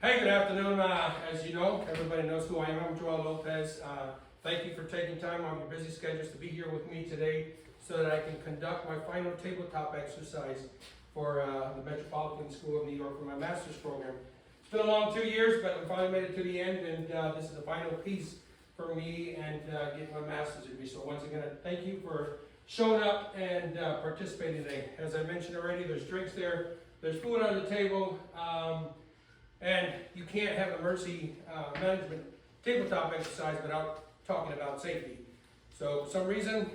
Hey, good afternoon. As you know, everybody knows who I am. I'm Joel Lopez. Thank you for taking time on your busy schedules to be here with me today so that I can conduct my final tabletop exercise for the Metropolitan School of New York for my master's program. It's been a long 2 years, but we finally made it to the end, and this is the final piece for me and getting my master's degree. So once again, thank you for showing up and participating today. As I mentioned already, there's drinks there, there's food on the table, and you can't have a emergency management tabletop exercise without talking about safety. So for some reason,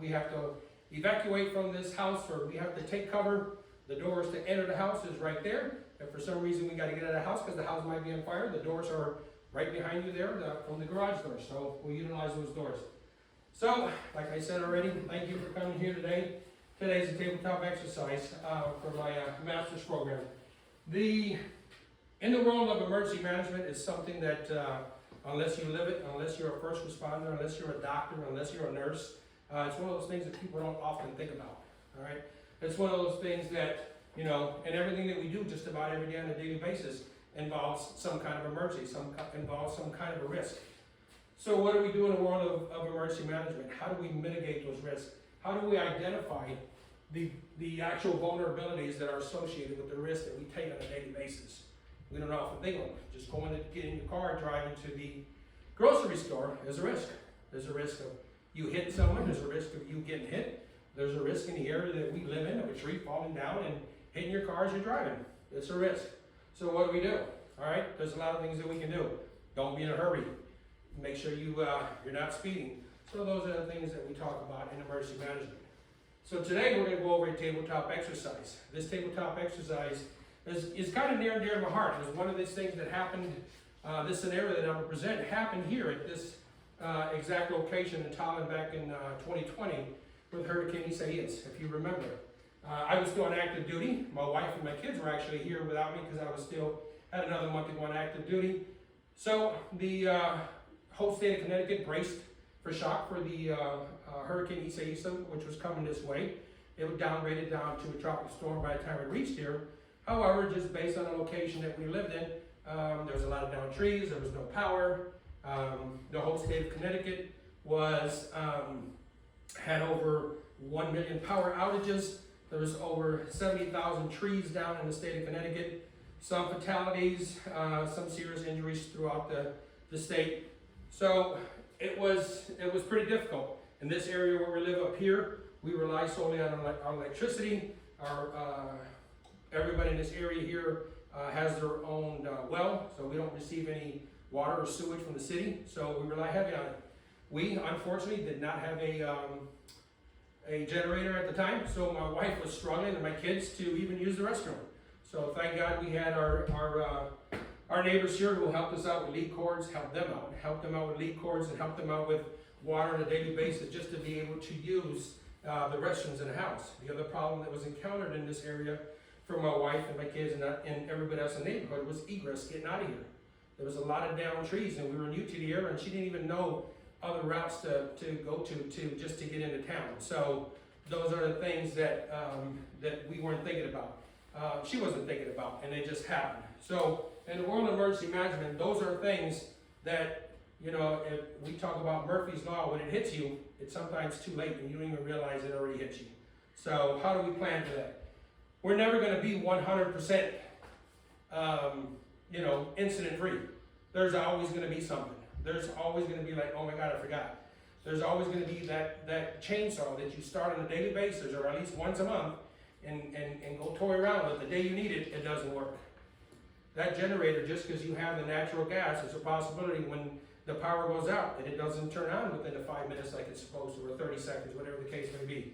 we have to evacuate from this house, or we have to take cover. The doors to enter the house is right there. If for some reason we got to get out of the house because the house might be on fire, the doors are right behind you there from the garage door. So we'll utilize those doors. So, like I said already, thank you for coming here today. Today's a tabletop exercise for my master's program. In the world of emergency management is something that, unless you live it, unless you're a first responder, unless you're a doctor, unless you're a nurse, it's one of those things that people don't often think about, all right? It's one of those things that, you know, and everything that we do just about every day on a daily basis involves some kind of emergency, involves some kind of a risk. So what do we do in the world of emergency management? How do we mitigate those risks? How do we identify the actual vulnerabilities that are associated with the risks that we take on a daily basis? We don't often think of them. Just going to get in your car, driving to the grocery store is a risk. There's a risk of you hitting someone. There's a risk of you getting hit. There's a risk in the area that we live in of a tree falling down and hitting your car as you're driving. It's a risk. So what do? All right, there's a lot of things that we can do. Don't be in a hurry. Make sure you're not speeding. So those are the things that we talk about in emergency management. So today we're going to go over a tabletop exercise. This tabletop exercise is kind of near and dear to my heart. It was one of these things that happened, this scenario that I'm going to present happened here at this exact location in Thailand back in 2020 with Hurricane Isaias, if you remember. I was still on active duty. My wife and my kids were actually here without me because I was still had another month to go on active duty. So the whole state of Connecticut braced for shock for the Hurricane Isaias, which was coming this way. It was downgraded down to a tropical storm by the time it reached here. However, just based on the location that we lived in, there was a lot of downed trees, there was no power. The whole state of Connecticut had over 1 million power outages. There was over 70,000 trees down in the state of Connecticut. Some fatalities, some serious injuries throughout the state. So it was pretty difficult. In this area where we live up here, we rely solely on electricity. Everybody in this area here has their own well, so we don't receive any water or sewage from the city, so we rely heavily on it. We, unfortunately, did not have a generator at the time, so my wife was struggling and my kids to even use the restroom. So thank God we had our neighbors here who helped us out with lead cords, helped them out with lead cords and helped them out with water on a daily basis just to be able to use the restrooms in the house. The other problem that was encountered in this area for my wife and my kids and everybody else in the neighborhood was egress, getting out of here. There was a lot of downed trees and we were new to the area and she didn't even know other routes to go to just to get into town. So those are the things that we weren't thinking about. She wasn't thinking about, and it just happened. So in the world of emergency management, those are things that, you know, if we talk about Murphy's Law, when it hits you, it's sometimes too late and you don't even realize it already hit you. So how do we plan for that? We're never going to be 100%, incident free. There's always going to be something. There's always going to be like, oh my God, I forgot. There's always going to be that chainsaw that you start on a daily basis or at least once a month and go toy around with. The day you need it, it doesn't work. That generator, just because you have the natural gas, it's a possibility when the power goes out and it doesn't turn on within the 5 minutes like it's supposed to, or 30 seconds, whatever the case may be.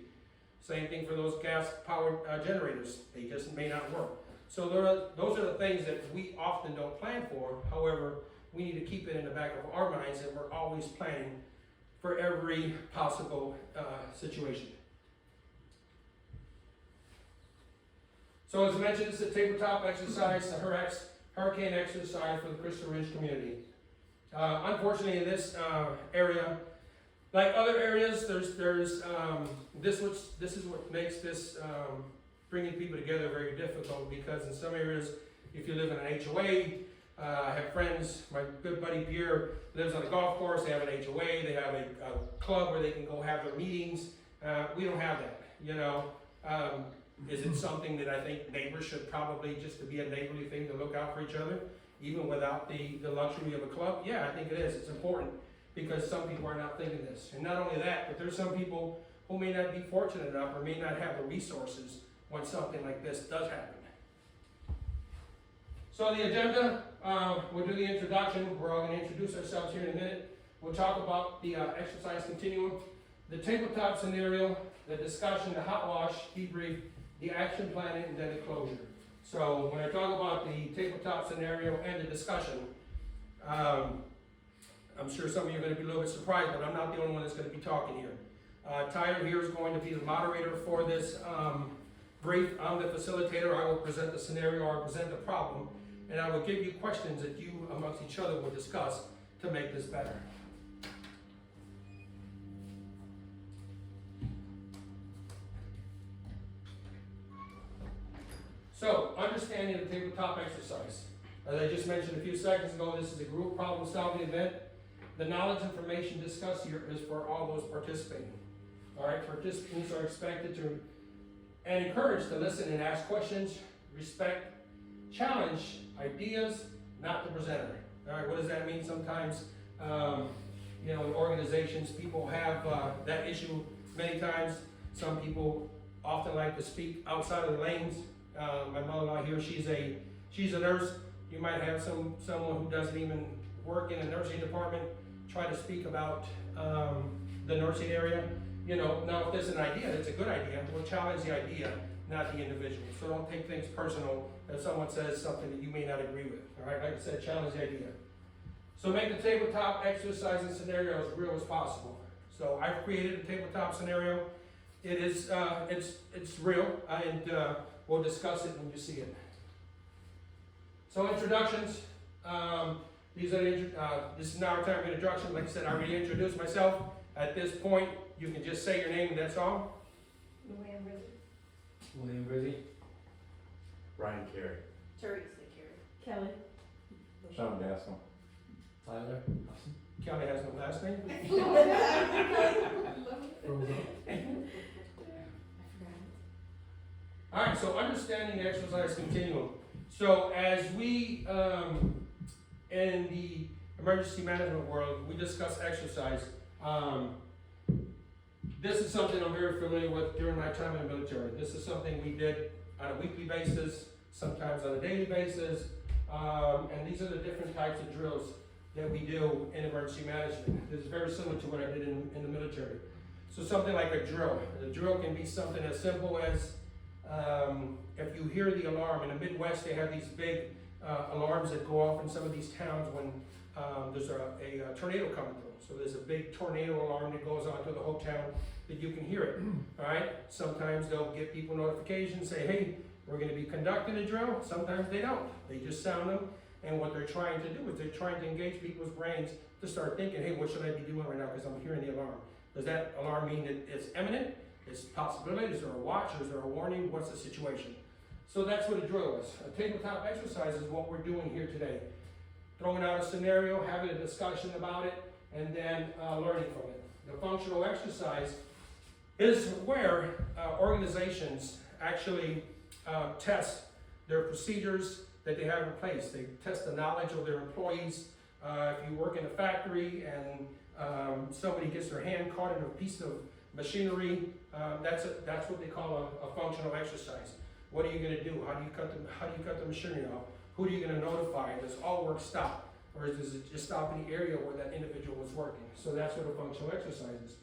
Same thing for those gas-powered generators. They just may not work. So those are the things that we often don't plan for. However, we need to keep it in the back of our minds that we're always planning for every possible situation. So as mentioned, it's a tabletop exercise, a hurricane exercise for the Crystal Ridge community. Unfortunately, in this area, like other areas, this is what makes this bringing people together very difficult, because in some areas, if you live in an HOA, I have friends, my good buddy Pierre lives on a golf course, they have an HOA, they have a club where they can go have their meetings. We don't have that, you know. Is it something that I think neighbors should probably, just to be a neighborly thing, to look out for each other, even without the luxury of a club? Yeah, I think it is. It's important, because some people are not thinking this. And not only that, but there's some people who may not be fortunate enough or may not have the resources when something like this does happen. So the agenda, we'll do the introduction. We're all going to introduce ourselves here in a minute. We'll talk about the exercise continuum, the tabletop scenario, the discussion, the hot wash, debrief, the action planning, and then the closure. So when I talk about the tabletop scenario and the discussion, I'm sure some of you are going to be a little bit surprised, but I'm not the only one that's going to be talking here. Tyler here is going to be the moderator for this brief. I'm the facilitator. I will present the scenario, or present the problem, and I will give you questions that you amongst each other will discuss to make this better. So, understanding the tabletop exercise. As I just mentioned a few seconds ago, this is a group problem-solving event. The knowledge information discussed here is for all those participating. All right, participants are expected to and encouraged to listen and ask questions, respect, challenge ideas, not the presenter. All right, what does that mean? Sometimes, you know, in organizations, people have that issue many times. Some people often like to speak outside of the lanes. My mother-in-law here, she's a nurse. You might have someone who doesn't even work in a nursing department try to speak about the nursing area. You know, now if there's an idea, that's a good idea. We'll challenge the idea, not the individual. So don't take things personal if someone says something that you may not agree with. All right, like I said, challenge the idea. So make the tabletop exercise and scenario as real as possible. So I've created a tabletop scenario. It is, it's real, and we'll discuss it when you see it. So introductions. This is now our time of introduction. Like I said, I already introduced myself. At this point, you can just say your name and that's all. William Brizzy. Ryan Carey. Teresa Carey. Kelly. Sean Gaskell. Tyler. Kelly has no last name. All right, so understanding the exercise continuum. So as we, in the emergency management world, we discuss exercise. This is something I'm very familiar with during my time in the military. This is something we did on a weekly basis, sometimes on a daily basis, and these are the different types of drills that we do in emergency management. This is very similar to what I did in the military. So something like a drill. The drill can be something as simple as if you hear the alarm. In the Midwest, they have these big alarms that go off in some of these towns when there's a tornado coming through. So there's a big tornado alarm that goes on through the whole town that you can hear it. All right. Sometimes they'll get people notifications, say, hey, we're going to be conducting a drill. Sometimes they don't. They just sound them. And what they're trying to do is they're trying to engage people's brains to start thinking, hey, what should I be doing right now because I'm hearing the alarm? Does that alarm mean that it's imminent? Is it a possibility? Is there a watch? Is there a warning? What's the situation? So that's what a drill is. A tabletop exercise is what we're doing here today. Throwing out a scenario, having a discussion about it, and then learning from it. The functional exercise is where organizations actually test their procedures that they have in place. They test the knowledge of their employees. If you work in a factory and somebody gets their hand caught in a piece of machinery, that's what they call a functional exercise. What are you going to do? How do you cut the machinery off? Who are you going to notify? Does all work stop? Or does it just stop in the area where that individual was working? So that's what a functional exercise is.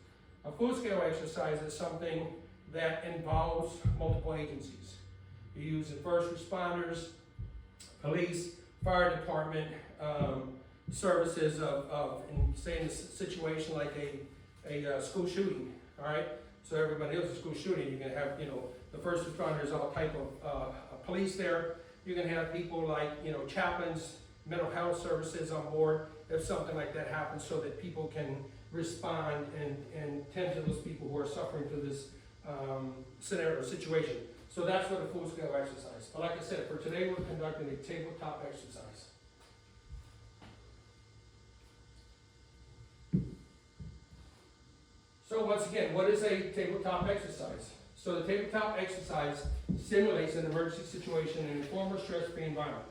A full-scale exercise is something that involves multiple agencies. You use the first responders, police, fire department, services in say in a situation like a school shooting, all right? So everybody else is school shooting, you're gonna have, the first responders, all type of police there. You're gonna have people like, chaplains, mental health services on board if something like that happens so that people can respond and tend to those people who are suffering through this scenario or situation. So that's what a full-scale exercise. But like I said, for today we're conducting a tabletop exercise. once again, what is a tabletop exercise? So the tabletop exercise simulates an emergency situation in a former stress-free environment.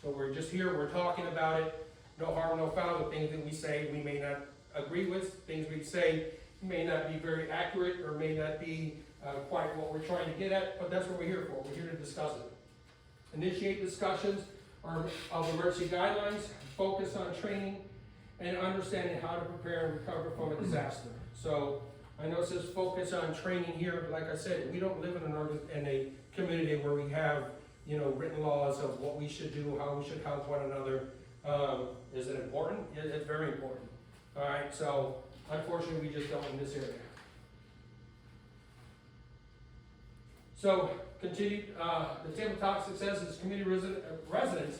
So we're just here, we're talking about it, no harm, no foul. The things that we say we may not agree with, things we say may not be very accurate or may not be quite what we're trying to get at, but that's what we're here for. We're here to discuss it. Initiate discussions of emergency guidelines, focus on training, and understanding how to prepare and recover from a disaster. So I know it says focus on training here. Like I said, we don't live in a community where we have, written laws of what we should do, how we should help one another. Is it important? It's very important. All right, so unfortunately, we just don't in this area. So, continued, the tabletop successes community residents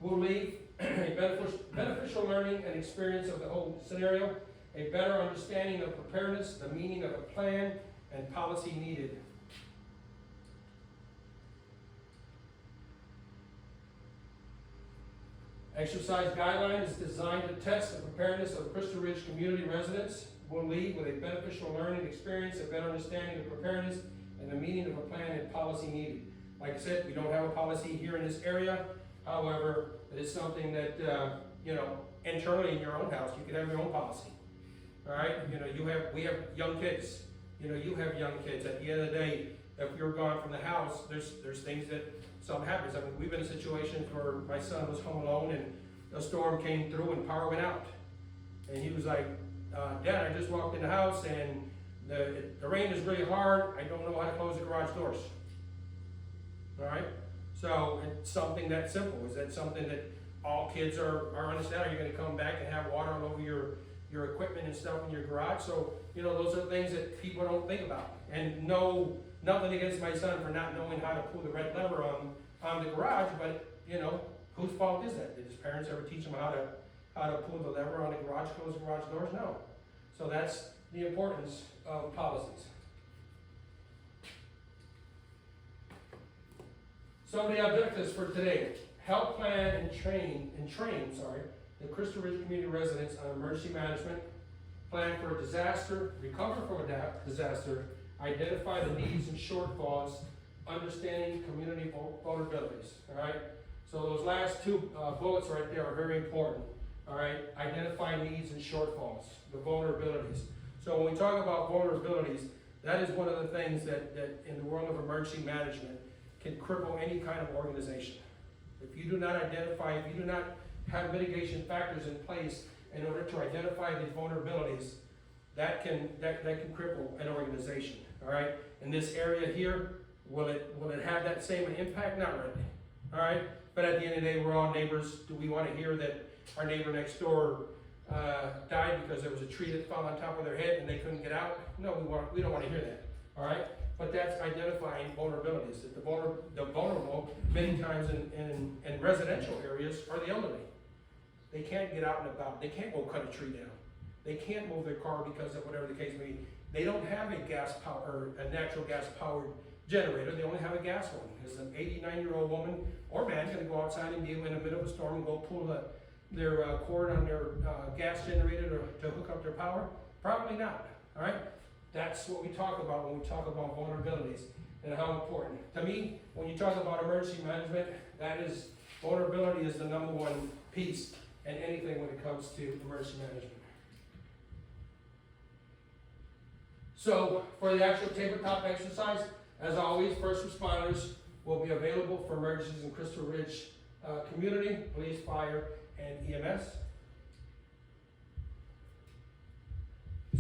will leave a beneficial learning and experience of the whole scenario, a better understanding of preparedness, the meaning of a plan, and policy needed. Exercise guidelines designed to test the preparedness of Crystal Ridge community residents will leave with a beneficial learning experience, a better understanding of preparedness, and the meaning of a plan and policy needed. Like I said, we don't have a policy here in this area. However, it is something that, internally in your own house, you could have your own policy. All right, we have young kids. You have young kids. At the end of the day, if you're gone from the house, there's things that something happens. I mean, we've been in a situation where my son was home alone and a storm came through and power went out. And he was like, Dad, I just walked in the house and the rain is really hard. I don't know how to close the garage doors. All right, so it's something that simple. Is that something that all kids are understanding? Are you going to come back and have water all over your equipment and stuff in your garage? So, those are things that people don't think about. And no, nothing against my son for not knowing how to pull the red lever on the garage, but, whose fault is that? Did his parents ever teach him how to pull the lever on the garage, close the garage doors? No. So that's the importance of policies. Some of the objectives for today: help plan and train the Crystal Ridge community residents on emergency management, plan for a disaster, recover from a disaster, identify the needs and shortfalls, understanding community vulnerabilities. All right. So those last two bullets right there are very important. All right. Identify needs and shortfalls, the vulnerabilities. So when we talk about vulnerabilities, that is one of the things that in the world of emergency management can cripple any kind of organization. If you do not identify, if you do not have mitigation factors in place in order to identify these vulnerabilities, that can cripple an organization. All right. In this area here, will it have that same impact? Not really. All right. But at the end of the day, we're all neighbors. Do we want to hear that our neighbor next door died because there was a tree that fell on top of their head and they couldn't get out? No, we don't want to hear that. All right. But that's identifying vulnerabilities. That the vulnerable many times in residential areas are the elderly. They can't get out and about. They can't go cut a tree down. They can't move their car because of whatever the case may be. They don't have a natural gas powered generator. They only have a gas one. Is an 89-year-old woman or man going to go outside and be in the middle of a storm and go pull their cord on their gas generator to hook up their power? Probably not. All right. That's what we talk about when we talk about vulnerabilities and how important. To me, when you talk about emergency management, vulnerability is the number one piece in anything when it comes to emergency management. So, for the actual tabletop exercise, as always, first responders will be available for emergencies in Crystal Ridge community, police, fire, and EMS.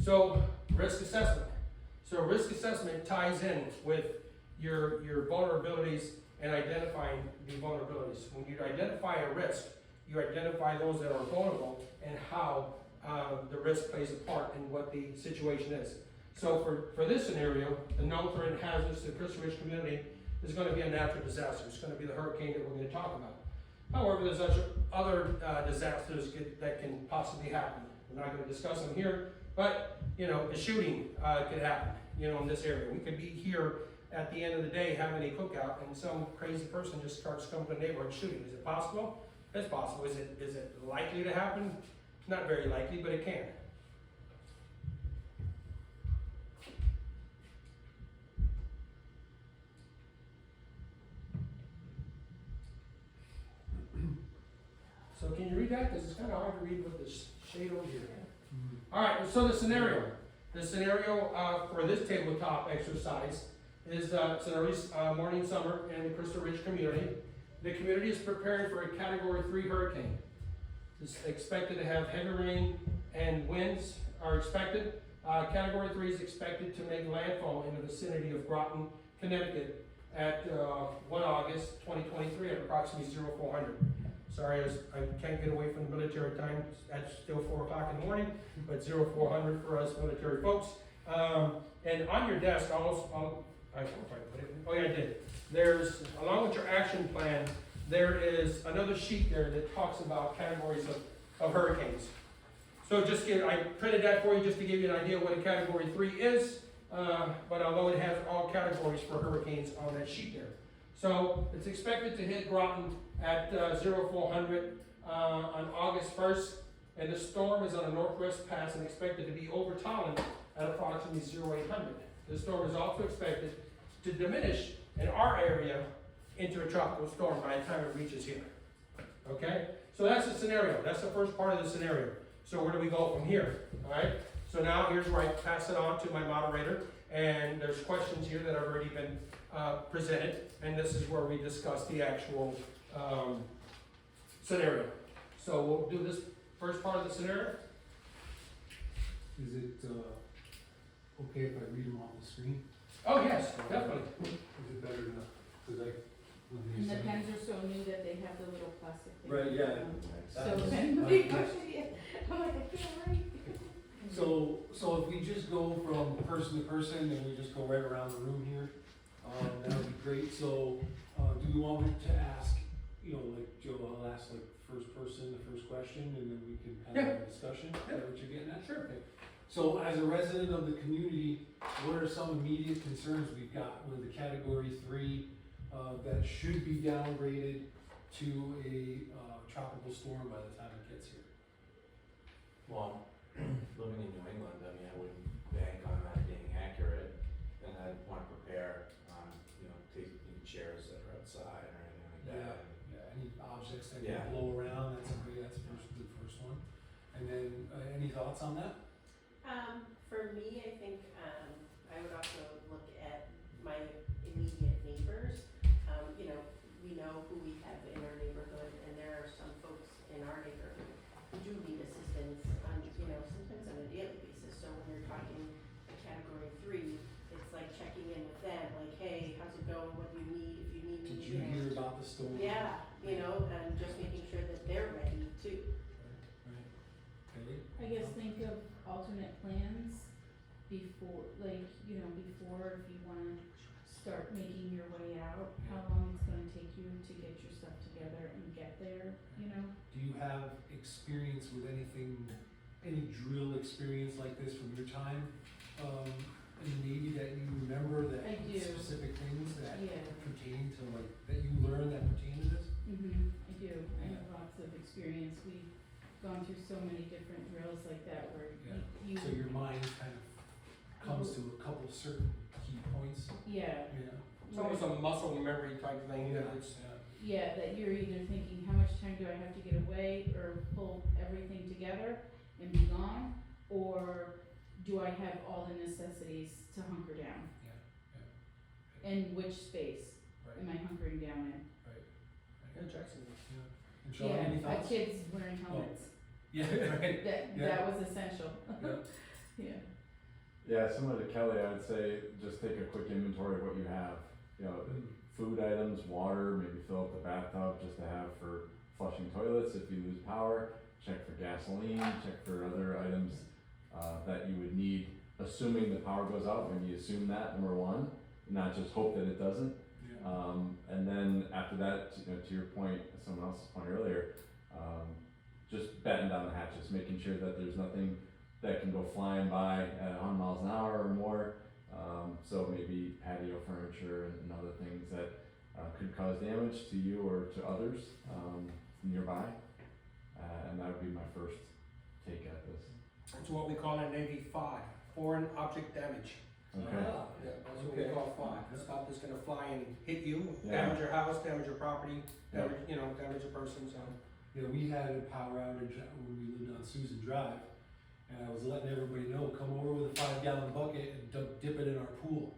So, risk assessment. So risk assessment ties in with your vulnerabilities and identifying the vulnerabilities. When you identify a risk, you identify those that are vulnerable and how the risk plays a part in what the situation is. So for this scenario, the known-threatened hazards to the Crystal Ridge community is going to be a natural disaster. It's going to be the hurricane that we're going to talk about. However, there's other disasters that can possibly happen. We're not going to discuss them here, but a shooting could happen, in this area. We could be here at the end of the day having a cookout and some crazy person just starts coming to the neighborhood shooting. Is it possible? It's possible. Is it likely to happen? Not very likely, but it can. So can you read that? Because it's kind of hard to read with this shade over here. All right, so the scenario. The scenario for this tabletop exercise is it's an early morning summer in the Crystal Ridge community. The community is preparing for a Category 3 hurricane. It's expected to have heavy rain and winds are expected. Category 3 is expected to make landfall in the vicinity of Groton, Connecticut at 1 August 2023 at approximately 0400. Sorry, I can't get away from the military time. It's still 4 o'clock in the morning, but 0400 for us military folks. And on your desk, I don't know if I put it. Oh yeah, I did. There's, along with your action plan, there is another sheet there that talks about categories of hurricanes. So I printed that for you just to give you an idea what a Category 3 is, but although it has all categories for hurricanes on that sheet there. So it's expected to hit Groton at 0400 on August 1st, and the storm is on a northwest pass and expected to be over Tolland at approximately 0800. The storm is also expected to diminish in our area into a tropical storm by the time it reaches here. Okay? So that's the scenario. That's the first part of the scenario. So where do we go from here? All right? So now here's where I pass it on to my moderator, and there's questions here that have already been presented, and this is where we discuss the actual scenario. So we'll do this first part of the scenario. Is it okay if I read them off the screen? Oh yes, definitely. Is it better enough? Because And the pens are so new that they have the little plastic thing. Right, yeah. So That's- when we question it, I'm like, I can't write. So if we just go from person to person and we just go right around the room here, that would be great. So, do you want me to ask, like Joe, I'll ask like first person, the first question, and then we can have a discussion? Is that what you're getting at? Sure. Okay. So as a resident of the community, what are some immediate concerns we've got with the Category 3 that should be downgraded to a tropical storm by the time it gets here? Well, living in New England, I mean, I wouldn't bank on that being accurate, and I'd want to prepare on, taking chairs that are outside or anything like that. Yeah, any objects that Yeah. can blow around, that's the first one. And then, any thoughts on that? For me, I think, I would also look at my immediate neighbors. We know who we have in our neighborhood, and there are some folks in our neighborhood who do need assistance on, sometimes on a daily basis. So when you're talking a Category 3, it's like checking in with them, like, hey, how's it going, what do you need, if you need me, Did you hear about the storm? Yeah, and just making sure that they're ready too. Right. Okay. I guess think of alternate plans before, before if you wanna start making your way out, how long it's gonna take you to get your stuff together and get there, Do you have experience with any drill experience like this from your time in the Navy that you remember that I do. specific things that Yeah. pertain to that you learned that pertain to this? I do, I have lots of experience, we've gone through so many different drills like that where Yeah. you, So your mind kind of comes to a couple certain key points. yeah, It's almost a muscle memory type thing. Yeah. It's, yeah, that you're either thinking, how much time do I have to get away or pull everything together and be gone? Or do I have all the necessities to hunker down? And which space Right. am I hunkering down in? yeah, Jackson. Yeah. And Sean, any Yeah, thoughts? kids wearing helmets, Yeah, right. that was essential, Yeah. yeah. Yeah, similar to Kelly, I would say just take a quick inventory of what you have. Food items, water, maybe fill up the bathtub just to have for flushing toilets if you lose power. Check for gasoline, check for other items that you would need, assuming the power goes out. Maybe assume that, number one, not just hope that it doesn't. Yeah. And then after that, to your point, someone else's point earlier, just batten down the hatches, making sure that there's nothing that can go flying by at 100 miles an hour or more. So maybe patio furniture and other things that could cause damage to you or to others nearby. And that would be my first take at this. It's what we call in Navy 5, foreign object damage. Okay. Yeah, that's what we Okay. call 5. Stuff that's gonna fly and hit you, Yeah. damage your house, damage your property, damage, damage a person, so. You know, we had a power outage when we lived on Susan Drive, and I was letting everybody know, come over with a 5-gallon bucket and dip it in our pool.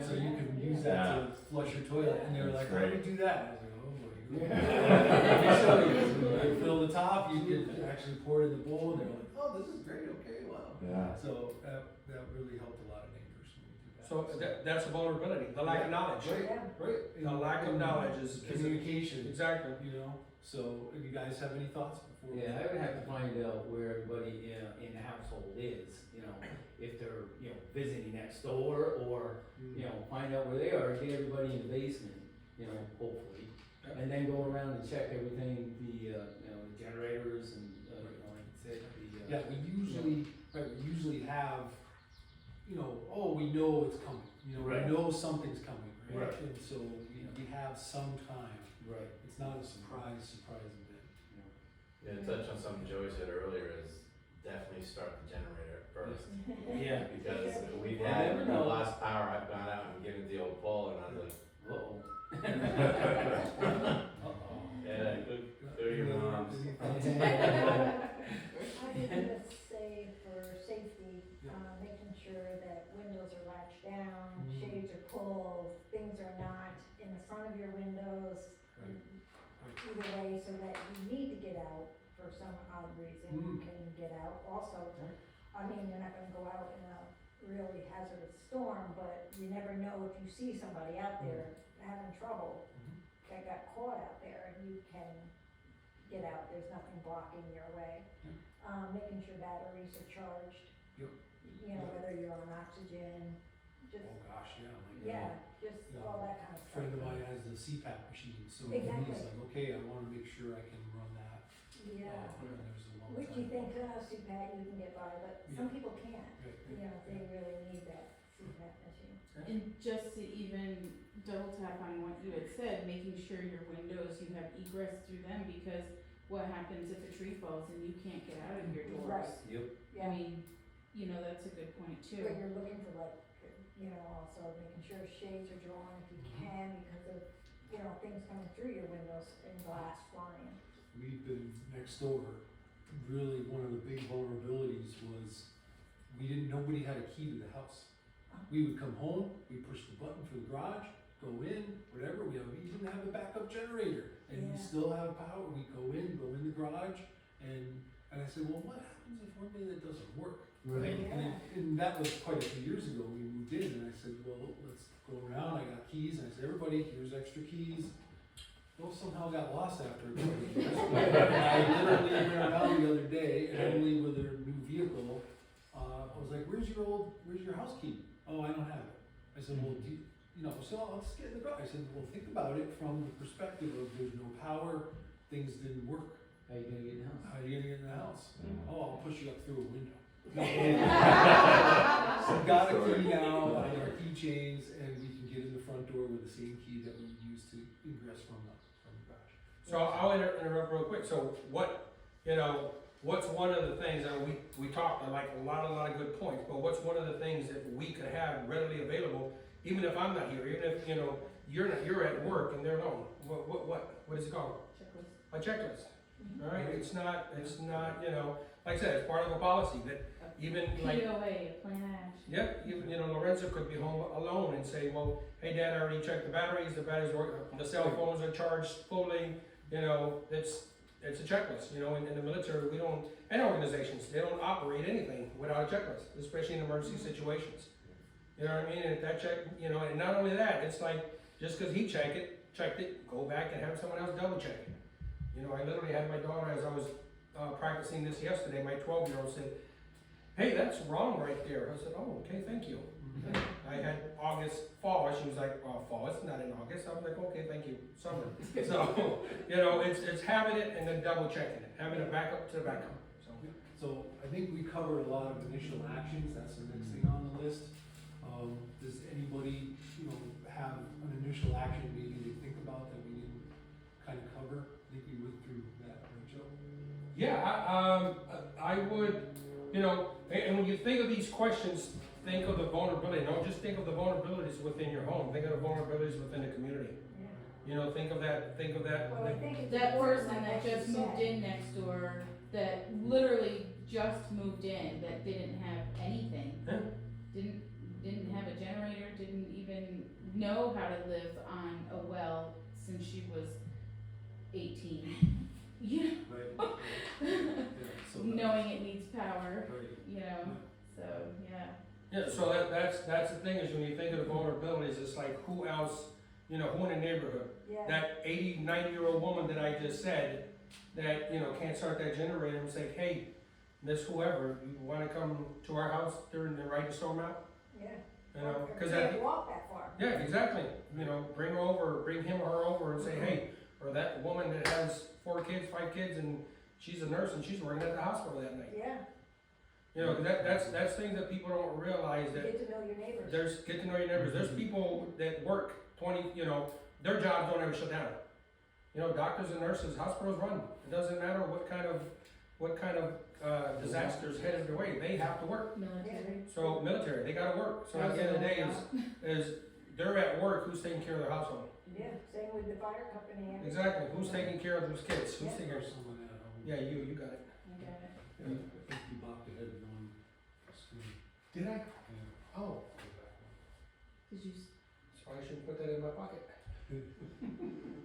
So you can use that to flush your toilet, and they were like, how do we do that? I was like, oh boy. So you fill the top, you can actually pour it in the bowl, and they're like, oh, this is great, okay, wow. Yeah. So that really helped a lot of neighbors when we did that. So that's a vulnerability, the lack of knowledge. Right. The lack of knowledge is Communication, exactly. you know, so if you guys have any thoughts before? Yeah, I would have to find out where everybody in the household is, you know, if they're, you know, visiting next door or, you know, find out where they are, get everybody in the basement, you know, hopefully. Yep. And then go around and check everything, you know, the generators and, you know, like I said, Yeah, we usually have, you know, oh, we know it's coming, you know, Right. we know something's coming, right? Right. And so we have some time, right, it's not a surprise event. Yeah, to touch on something Joey said earlier is definitely start the generator first. yeah. Because we've You had, never the know. last power, I've gone out and given the old pull and I was like, Uh-oh. yeah, go your moms. I was gonna say for safety, making sure that windows are latched down, shades are pulled, things are not in the front of your windows. Either way, so that you need to get out for some odd reason, you can get out. Also, I mean, you're not gonna go out in a really hazardous storm, but you never know if you see somebody out there having trouble that got caught out there, you can get out, there's nothing blocking your way. Making sure batteries are charged. Yep. You know, whether you're on oxygen, just, Oh gosh, yeah, like, just Yeah. all that kind of a stuff. friend of mine has the CPAP machine, so Exactly. he's like, okay, I wanna make sure I can run that. Yeah, And there's a long which time. you think, CPAP, you can get by, but some people can't, Right, you know, they really need that CPAP machine. And just to even double tap on what you had said, making sure your windows, you have egress through them, because what happens if a tree falls and you can't get out of your doors? Right. Yep. I Yeah, mean, you know, that's a good point too. but you're looking for like, you know, also making sure shades are drawn if you can, because of, you know, things coming through your windows and glass flying. We've been next door, really one of the big vulnerabilities was nobody had a key to the house. We would come home, we push the button for the garage, go in, whatever, we even have a backup generator, and we Yeah. still have power, we go in the garage, and I said, well, what happens if one day that doesn't work? Right. Yeah. And that was quite a few years ago, we moved in, and I said, well, let's go around, I got keys, and I said, everybody, here's extra keys. Those somehow got lost after a couple of years. I literally went around the other day, and Emily with her new vehicle, I was like, where's your house key? Oh, I don't have it. I said, well, so let's get in the garage. I said, well, think about it from the perspective of there's no power, things didn't work. How you gonna get in the house? How are you gonna get in the house? Yeah. Oh, I'll push you up through a window. So got a key now, on our keychains, and we can get in the front door with the same key that we use to ingress from the garage. So I'll interrupt real quick. So what's one of the things, and we talked like a lot of good points, but what's one of the things that we could have readily available, even if I'm not here, even if, you're at work and they're alone? What is it called? Checklist. A checklist. All right, it's not, like I said, it's part of a policy that even like, POA, a plan of action. yep, even, Lorenzo could be home alone and say, well, hey, Dad, I already checked the batteries work, the cell phones are charged fully, it's a checklist, in the military, we don't, and organizations, they don't operate anything without a checklist, especially in emergency situations. You know what I mean? And if that check, and not only that, it's like, just cause he checked it, go back and have someone else double check it. I literally had my daughter, as I was practicing this yesterday, my 12-year-old said, hey, that's wrong right there. I said, oh, okay, thank you. I had fall, she was like, oh, fall, it's not in August. I was like, okay, thank you, summer. So, it's having it and then double checking it, having a backup to the backup, so. So I think we covered a lot of initial actions, that's the next thing on the list. Does anybody, have an initial action maybe they think about that we didn't kind of cover? I think we went through that, right, Joe? Yeah, I would, and when you think of these questions, think of the vulnerability. Don't just think of the vulnerabilities within your home. Think of the vulnerabilities within the community. You know, think of that, Well, I think it's. That important, person like that you just moved said. in next door, that literally just moved in, that didn't have anything. Yeah. Didn't have a generator, didn't even know how to live on a well since she was 18. You Right. know, Yeah, so that- knowing it needs power, Right. you know, so, yeah. Yeah, so that's the thing is when you think of the vulnerabilities, it's like who else, you know, who in the neighborhood? Yeah, That 80, 90-year-old woman that I just said, that, you know, can't start that generator and say, hey, Miss whoever, you wanna come to our house during the right to storm out? yeah. You know, Or cause can't that, walk that far. yeah, exactly, you know, bring her over, bring him or her over and say, hey, or that woman that has 4 kids, 5 kids, and she's a nurse and she's working at the hospital that night. Yeah, You know, 'cause that's things that people don't realize that get to know your neighbors. there's, get to know your neighbors, there's people that work 20, you know, their jobs don't ever shut down. You know, doctors and nurses, hospitals run, it doesn't matter what kind of disasters headed their way, they have to work. Military. So military, they gotta work, so at the end of the day is they're at work, who's taking care of their household? Yeah, same with the fire company. and- Exactly, who's taking care of those kids, who's taking care There's of, someone at home. yeah, you got it. I got it. I think you bopped ahead of one screen. Did I? Yeah. Oh, Did you? so I shouldn't put that in my pocket.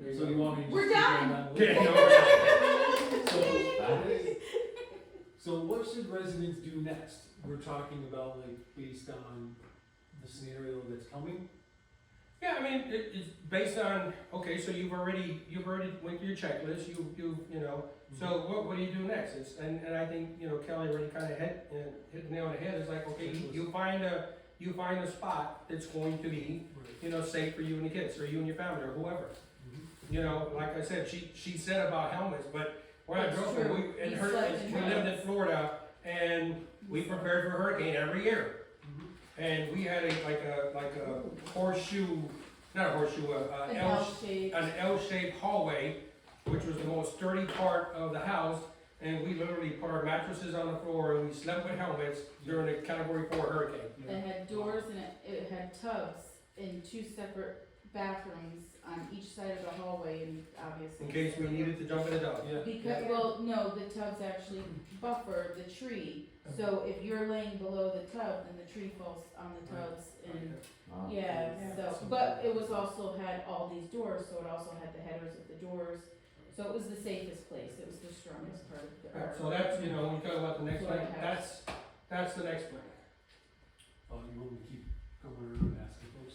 There So you go. want me to just We're keep going done. on? Okay, no, So, so what should residents do next? We're talking about like based on the scenario that's coming. yeah, I mean, it's based on, okay, so you've already went through your checklist, you know, so what do you do next? And I think, you know, Kelly already kinda hit the nail on the head, it's like, okay, you find a spot that's going to be, you know, safe for you and the kids, or you and your family, or whoever. You know, like I said, she said about helmets, but when I That's drove true. her, We slept in we lived in helmets. Florida, and we prepared for a hurricane every year. And we had like a horseshoe, not a horseshoe, An L, L-shaped. an L-shaped hallway, which was the most sturdy part of the house. And we literally put our mattresses on the floor and we slept with helmets during the Category 4 hurricane. It had doors and it had tubs in 2 separate bathrooms on each side of the hallway, and obviously. In case we needed to jump in the tub. Yeah. Because, well, no, the tubs actually buffer the tree, so if you're laying below the tub, then the tree falls on the tubs and, Wow. yeah, Yeah. so, but it was also had all these doors, so it also had the headers of the doors. So it was the safest place, it was the strongest part of the. So that's, you know, when you talk about the next Florida one, house. that's the next plan. Oh, you want me to keep going around asking folks?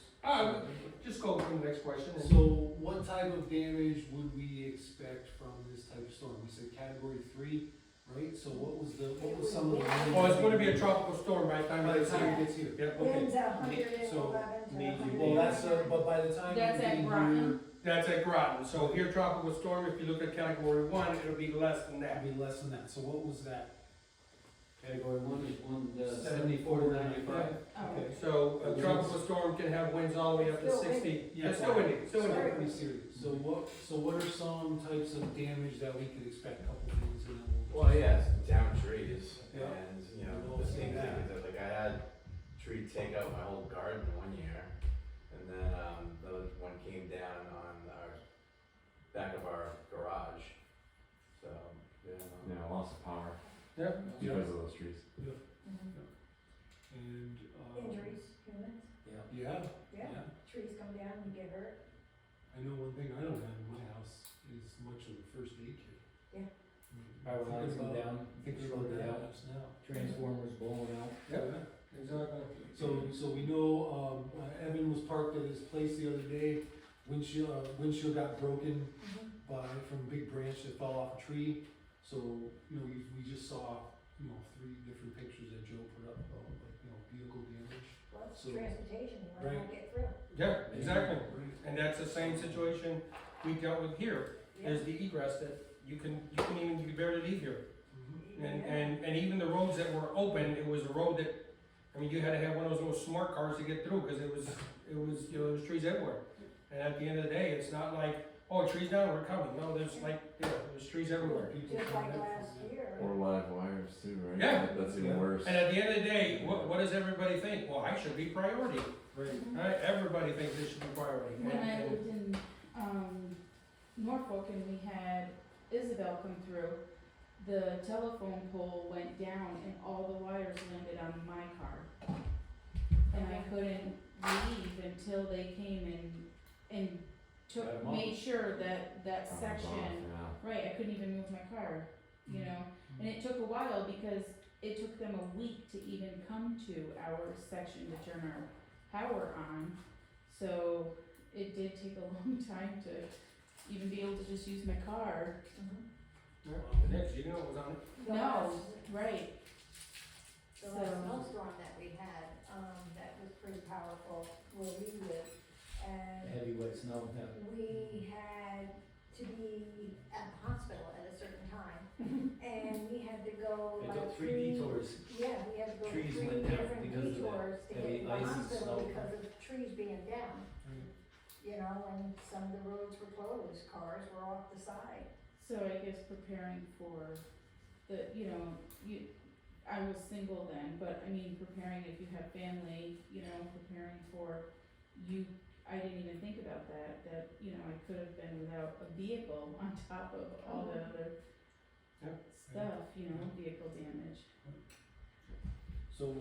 Just go to the next question. And So what type of damage would we expect from this type of storm? We said category 3, right? So what was some of the? well, it's going to be a tropical storm by the time By the it's time here. it gets here. Yeah, okay. Winds 111 So, to maybe, 100. well, that's, but by the time. That's we at get Groton. here, That's at Groton. So here, tropical storm, if you look at Category 1, it'll be less than that. It'd be less than that. So what was that? Category 1 is 74 to 95? Oh. Okay. So a tropical storm can have winds all the way up to Still 60. Yeah. It's still windy, still windy. Sorry. Pretty serious. So what are some types of damage that we could expect? A couple things and then we'll. Well, yeah, it's down trees, Yeah. and, you know, We'll the see thing that. is that, like, I had tree take out my whole garden one year, and then, the one came down on our, back of our garage, so, yeah. Yeah, loss of power Yeah. because of those trees. Mhm. And, Injuries, humans, Yeah, yeah, trees come down, you get hurt. I know one thing I don't have in my house is much of a first aid kit. Yeah. Power lines come down, Thinking about shorted that out, house now. transformers blowing out. Yeah. Exactly. So we know, Evan was parked at his place the other day, windshield got broken by, from a big branch that fell off a tree. So, you know, we just saw, 3 different pictures that Joe put up about, like, vehicle damage. Well, it's So- transportation, you might Right. not get through. Yeah, exactly. Right. And that's the same situation we dealt with here, is the egress that you can barely leave here. Mhm. And even the roads that were open, it was a road that, I mean, you had to have one of those little smart cars to get through, cause it was, you know, there's trees everywhere. And at the end of the day, it's not like, oh, trees down, we're coming, no, there's there's trees everywhere. People Just find like out last from that. year. Or live wires too, right? Yeah. That's Yeah. even worse. And at the end of the day, what does everybody think? Well, I should be priority, Right. right? Everybody thinks they should be priority. When I And- lived in Norfolk and we had Isabel come through, the telephone pole went down and all the wires landed on my car. And I couldn't leave until they came and Got 'em took, off. made sure that that Comes off, section, yeah. right, I couldn't even move my car, you know? And it took a while because it took them a week to even come to our section to turn our power on. So it did take a long time to even be able to just use my car. Yeah, Next, you didn't know what was on it? The No, last- right, The last So- snowstorm that we had, that was pretty powerful where we live. And Heavy wet snow, yeah. we had to be at the hospital at a certain time. And we had to go They like took 3 detours. Yeah, we had to go Trees three went down different because of that detours to heavy get to the ice and hospital snow. because of trees being down. You know, and some of the roads were closed, cars were off the side. so I guess preparing for the, you know, I was single then, but I mean, preparing if you have family, you know, preparing for you, I didn't even think about that, you know, I could have been without a vehicle on top of all the other Yeah. stuff, you know, vehicle damage. So,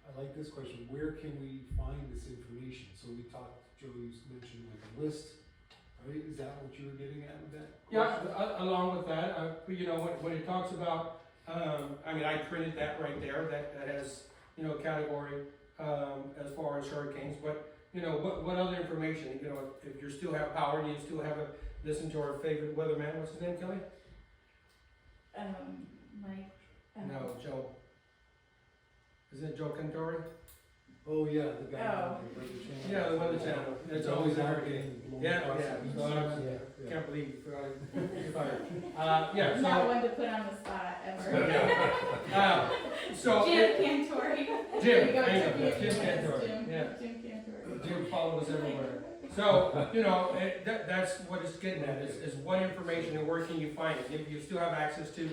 I like this question, where can we find this information? So we talked, Joe, you mentioned like a list, right? Is that what you were getting at with that? Yeah, along with that, you know, when it talks about, I mean, I printed that right there, that has, you know, category, as far as hurricanes, but, you know, what other information, you know, if you still have power, do you still have a, listen to our favorite weatherman, what's his name, Kelly? Mike, No, Joe. Isn't it Joe Cantori? Oh, yeah, the guy Oh. on the Weather Channel. Yeah, the Weather Channel, it's It's always always out hurricane. getting blown Yeah, across yeah, the so I beach. Yeah. can't believe you forgot it. You're fired. Yeah, I'm not so, one to put on the spot ever. so. Jim Cantori. Jim, There you go, there you go, tribute. Jim Yes, Cantori, Jim, yeah. Jim Cantori. Jim follows us everywhere. So, you know, that's what it's getting at, is what information and where can you find it? If you still have access to,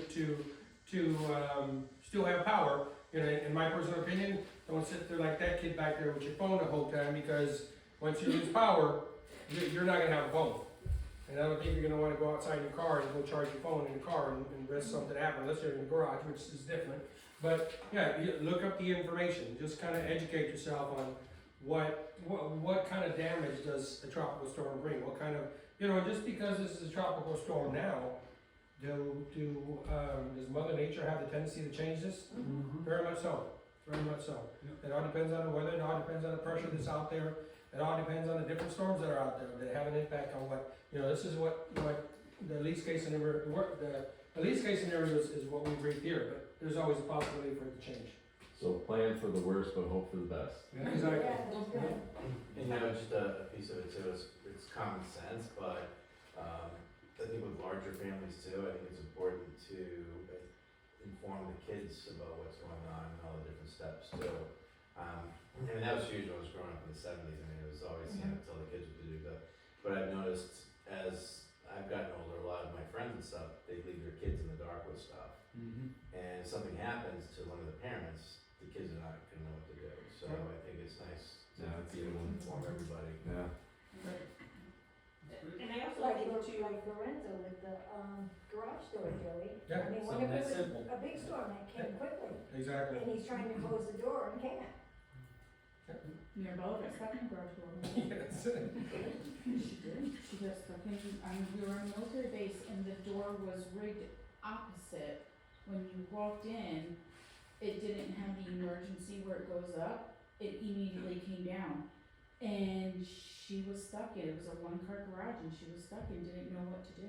still have power, you know, in my personal opinion, don't sit there like that kid back there with your phone the whole time, because once you lose power, you're not gonna have a phone. And I don't think you're gonna wanna go outside in your car and go charge your phone in the car and risk something happening, unless you're in the garage, which is different. But, yeah, you look up the information, just kinda educate yourself on what kind of damage does a tropical storm bring? What kind of, you know, just because this is a tropical storm now, does Mother Nature have the tendency to change this? Mhm. Very much so, very much so. Yeah. It all depends on the weather, it all depends on the pressure that's out there, it all depends on the different storms that are out there, that have an impact on what, you know, this is what the least case scenario, the least case scenario is what we read here, but there's always a possibility for it to change. So plan for the worst, but hope for the best. Yeah. Exactly. Yeah, that's good. And you know, just a piece of it too, it's common sense, but, I think with larger families too, I think it's important to inform the kids about what's going on and all the different steps too. I mean, that was huge when I was growing up in the '70s, I mean, it was always, you know, tell the kids what to do, but I've noticed as I've gotten older, a lot of my friends and stuff, they leave their kids in the dark with stuff. Mm-hmm. And if something happens to one of the parents, the kids are not gonna know what to do, so I think it's nice to Yeah, that's be able to inform everybody. Yeah. And I also Like, think too, like Lorenzo with the, garage door, Joey. Yeah, I mean, what something if it that was simple. a big storm that came quickly, Exactly. and he's trying to close the door and can't? Near Bella got stuck in the garage door. Yes. She did. She got stuck in, we were on a military base and the door was rigged opposite. When you walked in, it didn't have the emergency where it goes up. It immediately came down. And she was stuck in, it was a one-car garage and she was stuck and didn't know what to do.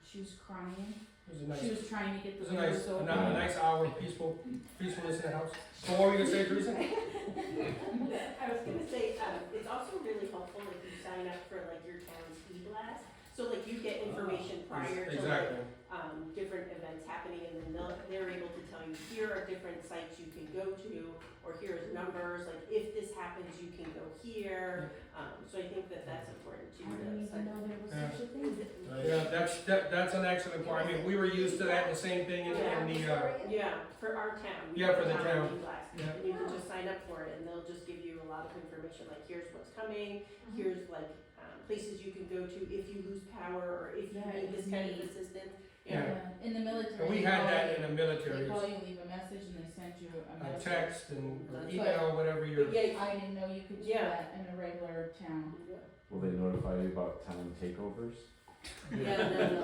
She was crying. It was a nice, She was trying to get it was the a nice, windows a open. nice hour of peacefulness in the house. So what were you gonna say, Teresa? I was gonna say, it's also really helpful if you sign up for like your town's e-blast. So like you get information prior to like, Exactly. different events happening and then they're able to tell tell you, here are different sites you can go to, or here's numbers, like if this happens, you can go here. So I think that that's important too. I didn't even know there was such a thing. Yeah, that's an excellent point. I mean, we were used to that, the same thing in the, Yeah, for our town. Yeah, for the in town. Glass. Yeah. And you can just sign up for it, and they'll just give you a lot of information, like here's what's coming, here's like, places you can go to if you lose power, or if you Yeah, need this kind of need. assistance. Yeah. In the military. and we they had call that you- in the They military, call you, leave a message, and they send you a a message. text and or That's email, whatever you're. But yeah, I didn't know you could do Yeah. that in a regular town. Will they notify you about town takeovers? yeah, no.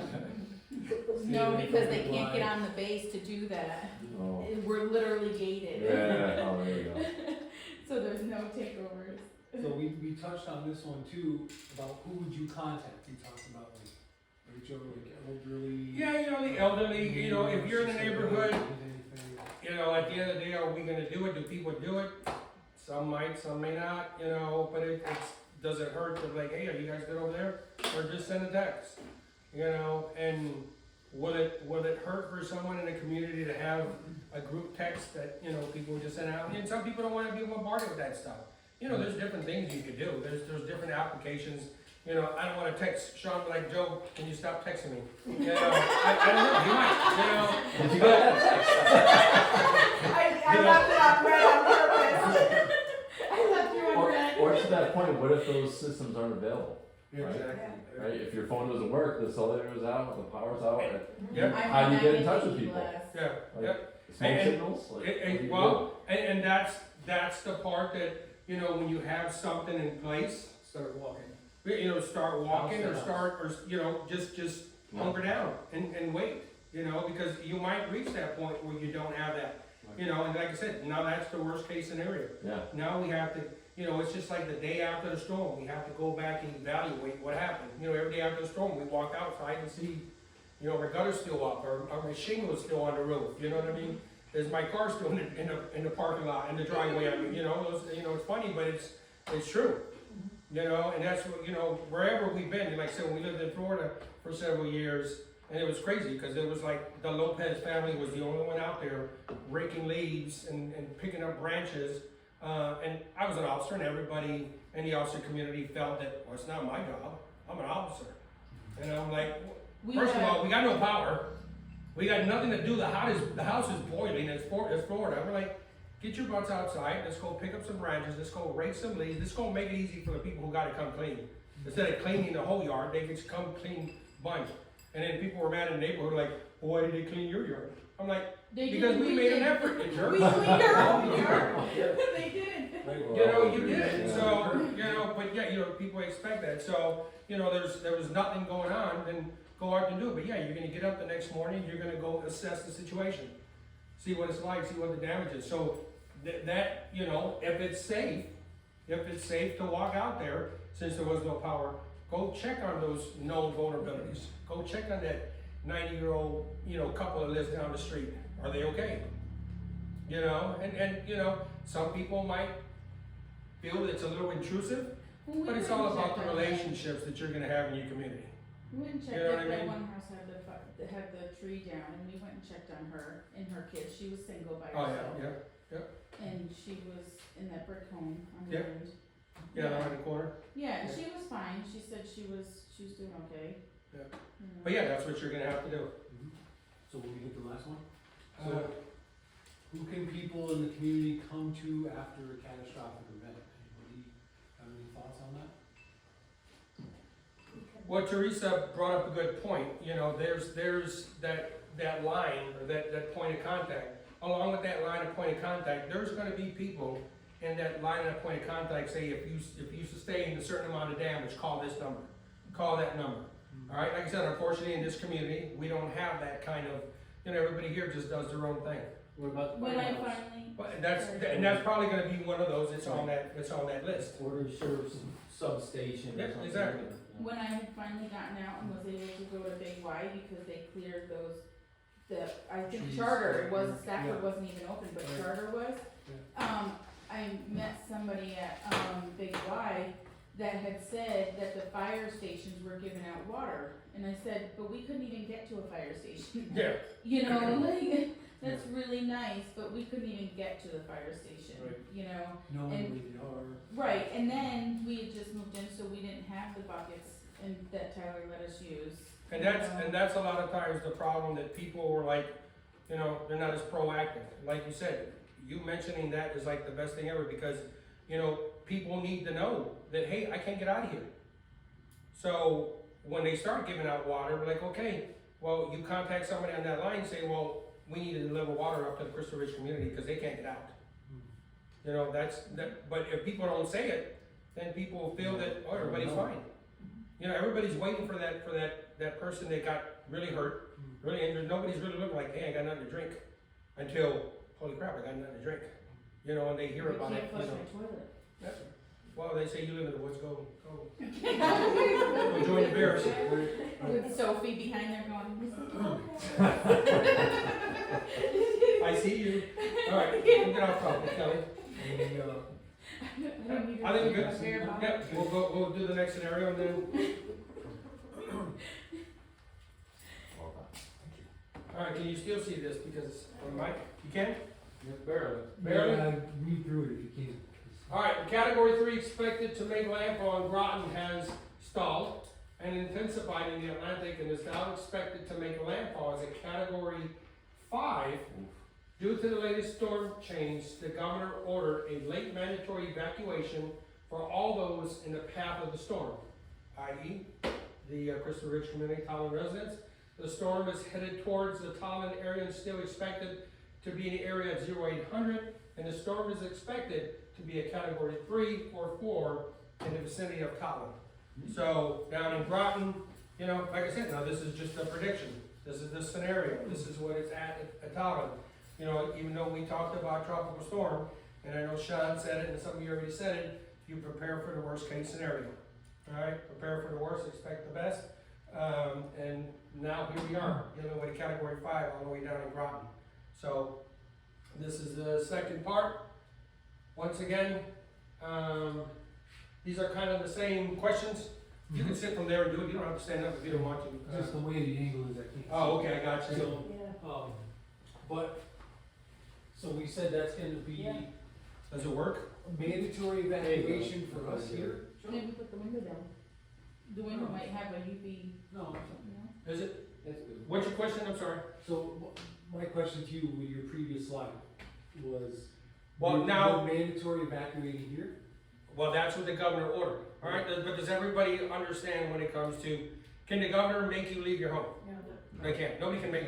No, because they can't get on the base to do that. Oh, We're literally gated. yeah, oh, there you go. So there's no takeovers. So we touched on this one too, about who would you contact, we talked about like elderly. Yeah, the elderly, if you're in the neighborhood, Anything. at the end of the day, are we gonna do it? Do people do it? Some might, some may not, but does it hurt to like, hey, are you guys good over there? Or just send a text, and will it hurt for someone in the community to have a group text that, people just send out? And some people don't wanna be bombarded with that stuff. There's different things you could do. There's different applications. I don't wanna text Sean like, Joe, can you stop texting me? I don't know, he might, Did you get that text? I left it on red on purpose. I left you on red. Or to that point, what if those systems aren't available? Exactly. Right? If your phone doesn't work, the cellular is out, the power's out, Yep. How do you get in touch with people? Yeah, Like, yep. smoke And- signals? Like, what do you do? Well, and that's the part that, when you have something in place, Start walking. start walking or House to start, or, just hunker down and wait, because you might reach that point where you don't have that, and like I said, now that's the worst case scenario. Yeah, Now we have to, it's just like the day after the storm, we have to go back and evaluate what happened. Every day after the storm, we walk outside and see, our gutter's still up, or my shingle's still on the roof, you know what I mean? Is my car still in the parking lot, in the driveway, it's funny, but it's true. And that's what, wherever we've been, and like I said, when we lived in Florida for several years, and it was crazy, because it was like, the Lopez family was the only one out there raking leaves and picking up branches, and I was an officer, and everybody in the officer community felt that, well, it's not my job, I'm an officer. And I'm like, first of all, we got no power, we got nothing to do, the house is boiling, it's Florida, we're like, get your butts outside, let's go pick up some branches, let's go rake some leaves, let's go make it easy for the people who gotta come clean. Instead of cleaning the whole yard, they just come clean bunch. And then people were mad in the neighborhood, like, well, why did they clean your yard? I'm like, because we made an effort, you jerk. We cleaned our own yard. They did. You did, so, but yeah, people expect that, so, there was nothing going on, then go out and do it, but yeah, you're gonna get up the next morning, you're gonna go assess the situation. See what it's like, see what the damage is, so that, if it's safe to walk out there, since there was no power, go check on those known vulnerabilities, go check on that 90-year-old, couple that lives down the street, are they okay? And some people might feel that it's a little intrusive, but it's all about the relationships that you're gonna have in your community. We went and checked You know what I that mean? one house had the tree down, and we went and checked on her and her kids. She was single by Oh, herself. yeah, And she was in that brick home on the Yeah. end. yeah, around the corner. Yeah, and Yeah. she was fine. She said she was doing okay. Yeah. You know. But yeah, that's what you're gonna have to do. So will we hit the last one? Uh, So, who can people in the community come to after a catastrophic event? Anybody have any thoughts on that? Well, Teresa brought up a good point, there's that line, or that point of contact. Along with that line of point of contact, there's gonna be people in that line of point of contact, say, if you sustain a certain amount of damage, call this number, call that number. All right, like I said, unfortunately, in this community, we don't have that kind of, everybody here just does their own thing. What about the When I firehouse? finally, But that's probably gonna be one of those, it's on that list. Order service substation Yeah, or something. exactly. when I had finally gotten out and was able to go to Big Y because they cleared I think Trees. Charter, it was, Yeah. Stafford wasn't even open, but Right. Charter was. I met somebody at, Big Y that had said that the fire stations were giving out water. And I said, but we couldn't even get to a fire station. Yeah, Like, that's really nice, but we couldn't even get to the fire station, Right. you know? Knowing And- where they are. Right, and then we had just moved in, so we didn't have the buckets and that Tyler let us use. And that's a lot of times the problem, that people were like, you know, they're not as proactive. Like you said, you mentioning that is like the best thing ever, because, you know, people need to know that, hey, I can't get out of here. So when they start giving out water, we're like, okay, well, you contact somebody on that line and say, well, we need to deliver water up to the Crystal Ridge community because they can't get out. You know, but if people don't say it, then people will feel that, oh, everybody's fine. You know, everybody's waiting for that person that got really hurt, really injured. Nobody's really looking like, hey, I got nothing to drink, until, holy crap, I got nothing to drink. You know, and they hear about it, We you can't know. flush my toilet. That's it. Well, they say you live in the woods, go join the bears. With Sophie behind there going, I see you. All right, we'll get off topic, Kelly. And, I don't need I think to we're see good. a bear Yep, we'll do the next scenario and then, Well done. all right, can you still see this because on the mic? You can? Barely. Barely? Yeah, read through it if you can. All right, category 3 expected to make landfall in Groton has stalled and intensified in the Atlantic and is now expected to make landfall as a category 5. Due to the latest storm change, the governor ordered a late mandatory evacuation for all those in the path of the storm, i.e. the Crystal Ridge Community Tolland residents. The storm is headed towards the Tolland area and still expected to be in the area at 0800, and the storm is expected to be a category 3 or 4 in the vicinity of Tolland. So down in Groton, you know, like I said, now this is just a prediction. This is the scenario. This is what it's at Tolland. You know, even though we talked about tropical storm, and I know Sean said it, and some of you already said it, you prepare for the worst case scenario. All right, prepare for the worst, expect the best. And now here we are, dealing with a category 5 all the way down in Groton. So this is the second part. Once again, these are kind of the same questions. You can sit from there and do it. You don't have to stand up if you don't want to. Just the way the angle is, I can't. Oh, okay, I got you. So, Yeah. but, so we said that's gonna be Yeah. Does it work? mandatory evacuation for us here? Maybe put the window down. The window might have a UV, No. you know? Is it? That's good. What's your question? I'm sorry. So, my question to you with your previous slide was. Well, we're now- mandatory evacuating here? Well, that's what the governor ordered. All right, but does everybody understand when it comes to, can the governor make you leave your home? No. They can't. Nobody can make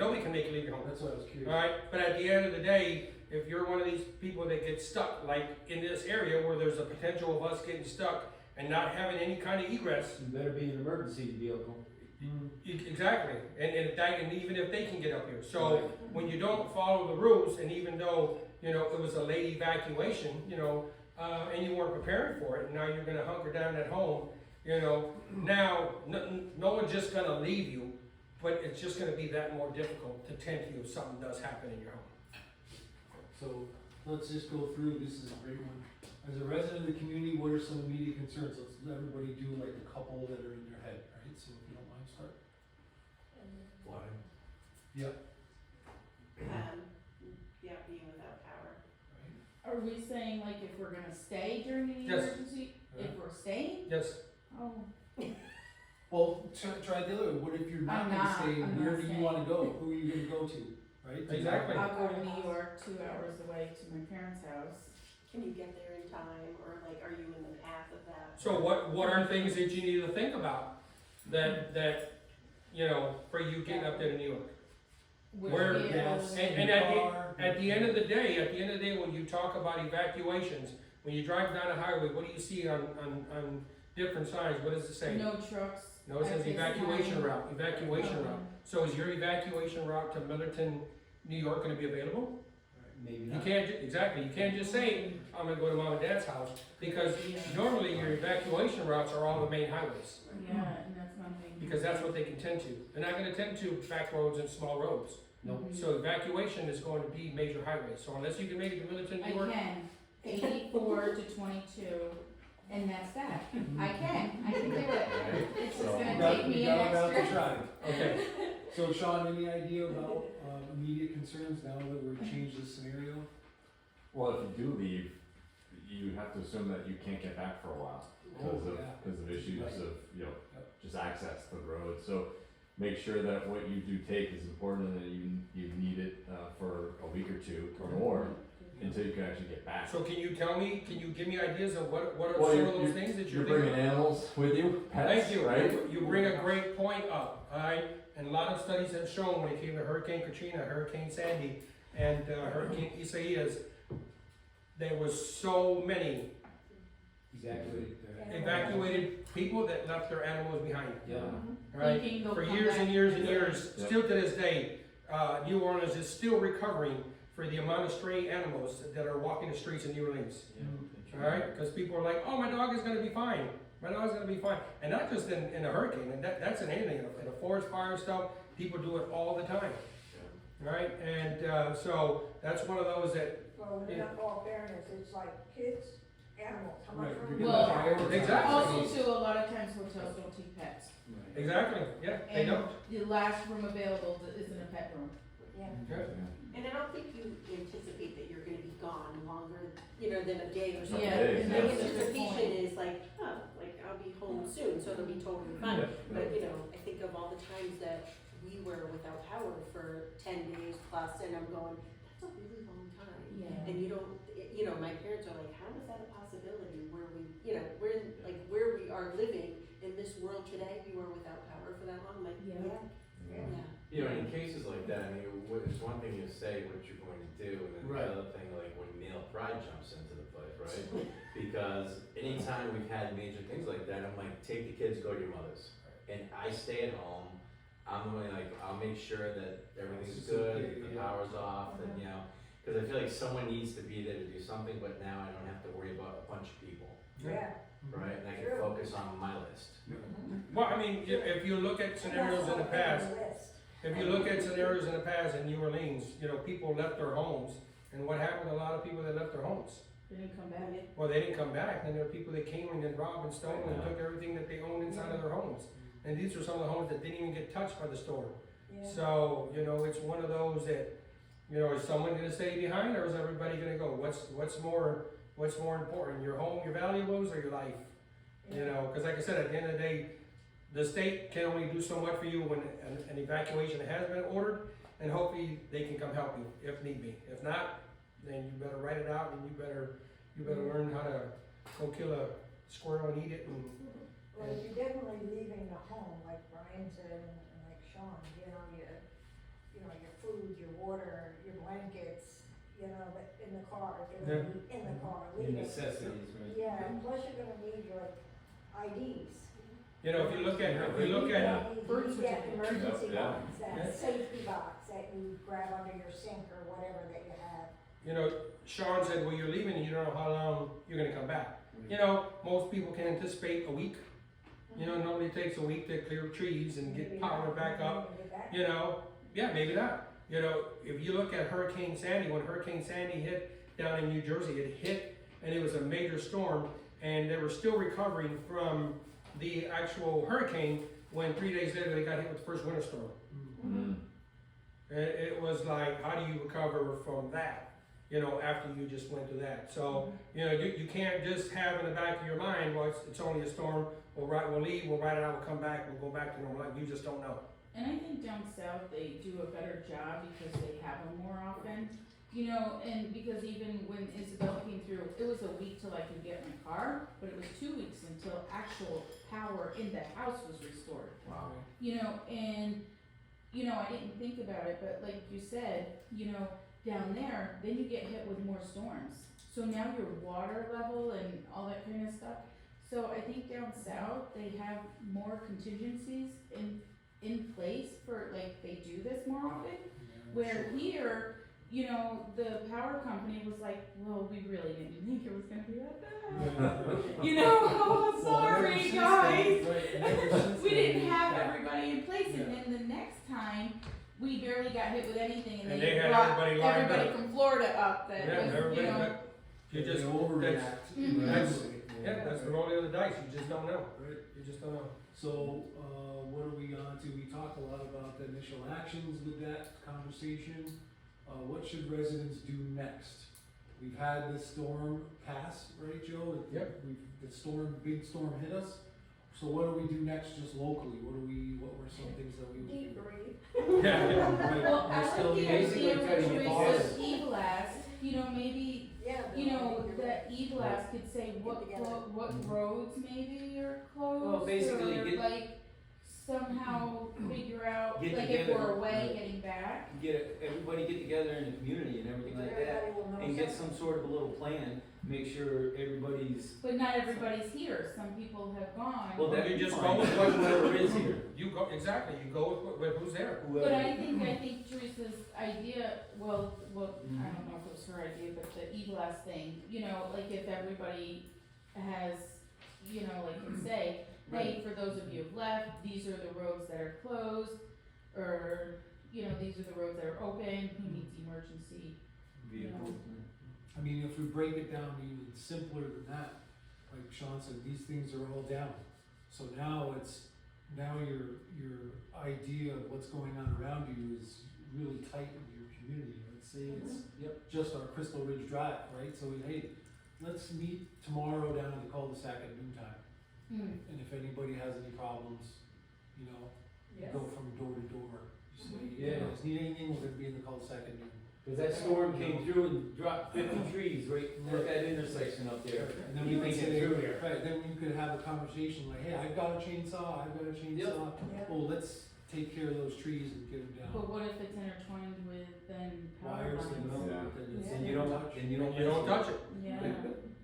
you leave your home. That's what I was curious. All right, but at the end of the day, if you're one of these people that get stuck, like in this area where there's a potential of us getting stuck and not having any kind of egress, You better be an emergency vehicle. exactly, and even if they can get up here. So when you don't follow the rules, and even though, you know, it was a late evacuation, you know, and you weren't preparing for it, and now you're gonna hunker down at home, you know, now, no one's just gonna leave you, but it's just gonna be that more difficult to tend to you if something does happen in your home. So, let's just go through, this is a great one. As a resident of the community, what are some immediate concerns? Let's let everybody do like a couple that are in their head, right? So if you don't mind, start. Flooding. Yeah, being without power. Are we saying like if we're gonna stay during the Yes. emergency? If we're staying? Yes, Oh, Well, try the other way, what if you're not I'm gonna not- stay, I'm where not do you staying. wanna go? Who are you gonna go to, right? Exactly. I'll go to New York, 2 hours away to my parents' house. Can you get there in time, or like, are you in the path of that? so what are things that you need to think about that, you know, for you getting up there to New York? Which Where vehicles- gas, And car. at the end of the day, when you talk about evacuations, when you drive down a highway, what do you see on different signs? What does it say? No trucks. No, it says access evacuation line. route, evacuation route. So is your evacuation route to Millerton, New York gonna be available? Maybe You not. can't, exactly, you can't just say, I'm gonna go to mom and dad's house, because normally your evacuation routes are all the main highways, Yeah, and that's not me. because that's what they can tend to. They're not gonna tend to back roads and small roads. Nope. So evacuation is going to be major highways, so unless you can make it to Millerton, I New York. can, 84 to 22, and that's that. I can do it. It's just So- gonna You got- take me you an got about to extra. try. Okay, So Sean, any idea about, immediate concerns now that we've changed the scenario? Well, if you do leave, you have to assume that you can't get back for a while because Oh, of, yeah. because of issues Right. of, you know, Yep. just access to the road. So make sure that what you do take is important and that you need it, for a week or two or more until you can actually get back. So can you give me ideas of what are Well, some you're- of those things that You're you're bringing thinking? animals with you, pets, Thank you. right? You bring a great point up, alright? And a lot of studies have shown when it came to Hurricane Katrina, Hurricane Sandy, and Hurricane Isaias, there was so many evacuated people that left their animals behind, Yeah. right? Thinking they'll For come years back and years and to years, Yep. still to this day, New Orleans is still recovering for the amount of stray animals that are walking the streets in New Orleans. Alright, because people are like, oh, my dog is gonna be fine, my dog's gonna be fine, and not just in a hurricane, and that's in anything, in a forest fire stuff, people do it all the time, right? And, so, that's one of those that, Well, in all fairness, it's like kids, animals, how much Right, room? you're do Well, you have? Exactly. Also too, a lot of times hotels don't take pets. exactly, yeah, they And don't. the last room available isn't a pet room. Yeah. And I don't think you anticipate that you're gonna be gone longer, than a day or something. Yeah, days, and The yeah. that's a good anticipation point. is like, oh, like I'll be home soon, so it'll be totally fine. Yeah. But, I think of all the times that we were without power for 10 days plus, and I'm going, that's a really long time. Yeah. And you don't, my parents are like, how is that a possibility where where we are living in this world today, we were without power for that long? Like, Yeah. yeah. In cases like that, I mean, it's one thing to say what you're going to do, and then Right. the other thing, like when male pride jumps into the play, right? Because anytime we've had major things like that, I'm like, take the kids, go to your mother's. And I stay at home, I'm really like, I'll make sure that everything's It's good, okay, the yeah. power's off, and cause I feel like someone needs to be there to do something, but now I don't have to worry about a bunch of people, Yeah. right? And I can True. focus on my list. Well, I mean, if you look at scenarios in the past, if you look at scenarios in the past in New Orleans, people left their homes, and what happened to a lot of people that left their homes? They didn't come back. Well, they didn't come back, and there were people that came and then robbed and stole and took everything that they owned inside of their homes. And these were some of the homes that didn't even get touched by the storm. Yeah. So, it's one of those that, is someone gonna stay behind, or is everybody gonna go? What's more important, your home, your valuables, or your life? Cause like I said, at the end of the day, the state can only do so much for you when an evacuation has been ordered, and hopefully they can come help you if need be. If not, then you better write it out, and you better learn how to go kill a squirrel and eat it, and Well, if you're definitely leaving the home, like Brian said, and like Sean, your food, your water, your blankets, but in the car, if you're gonna be in the car, The leaving. necessities, right? Yeah, and plus you're gonna need your IDs. if you look at, You need Birth that emergency Yeah. box, Yeah. that safety box that you grab under your sink or whatever that you have. Sean said, well, you're leaving and you don't know how long you're gonna come back. Most people can anticipate a week. Normally it takes a week to clear trees and get Maybe power not, back up. maybe back. Yeah, maybe not. If you look at Hurricane Sandy, when Hurricane Sandy hit down in New Jersey, it hit and it was a major storm, and they were still recovering from the actual hurricane when 3 days later they got hit with the first winter storm. Mm. It was like, how do you recover from that? After you just went through that. So, you can't just have in the back of your mind, well, it's only a storm, we'll leave, we'll ride it out, we'll come back, we'll go back to normal life. You just don't know. And I think down south, they do a better job because they have them more often. And because even when Isabel came through, it was a week till I could get my car, but it was 2 weeks until actual power in the house was restored. Wow. I didn't think about it, but like you said, down there, then you get hit with more storms. So now your water level and all that kind of stuff. So I think down south, they have more contingencies in place for, like, they do this more often. Where here, the power company was like, well, we really didn't think it was gonna be that bad. Oh, sorry, guys. We didn't have everybody in place, and then the next time, we barely got hit with anything, and And they they had brought everybody lined everybody up. from Florida up that Yeah, was, everybody, you They just, overreact. Mhm. that's the rolling of the dice, you just don't know. You just don't know. So, what are we on to? We talked a lot about the initial actions with that conversation. what should residents do next? We've had the storm pass, right, Joe? Yep. Big storm hit us. So what do we do next, just locally? What were some things that we would do? Debrief. Yeah. Right, Well, we're I still like the basically idea trying to of get Teresa's e-blast, maybe, Yeah. that e-blast could say what roads maybe are closed, Well, basically, or get- like somehow figure out, Get like if together, we're away, right. getting back. Everybody get together in the community and everything like that, Everybody will know and get something. some sort of a little plan, make sure everybody's, But not everybody's here, some people have gone. well, that You you just just go go with with what- whoever is here. You go, exactly, you go with who's there. Whoever. But I think Teresa's idea, well, I don't know if it was her idea, but the e-blast thing, like if everybody has, like can say, hey, for those of you who've left, these are the roads that are closed, or, these are the roads that are open, who needs emergency. Vehicles. I mean, if we break it down even simpler than that, like Sean said, these things are all down. So now your idea of what's going on around you is really tight in your community. Let's say it's just our Crystal Ridge Drive, right? So hey, let's meet tomorrow down at the cul-de-sac at noontime. And if anybody has any problems, Yes. go from door to door. You say, Yeah. you guys need anything, we're gonna be in the cul-de-sac at noon. Cause that storm came through and dropped 50 trees right at that intersection up there. And then You we could think it say, through here. right, then you could have a conversation like, hey, I've got a chainsaw. Yep. Well, let's take care of those trees and get them down. But what if it's intertwined with then power Wires lines? and all, Yeah. but then it's- And you don't, You don't touch it, Yeah,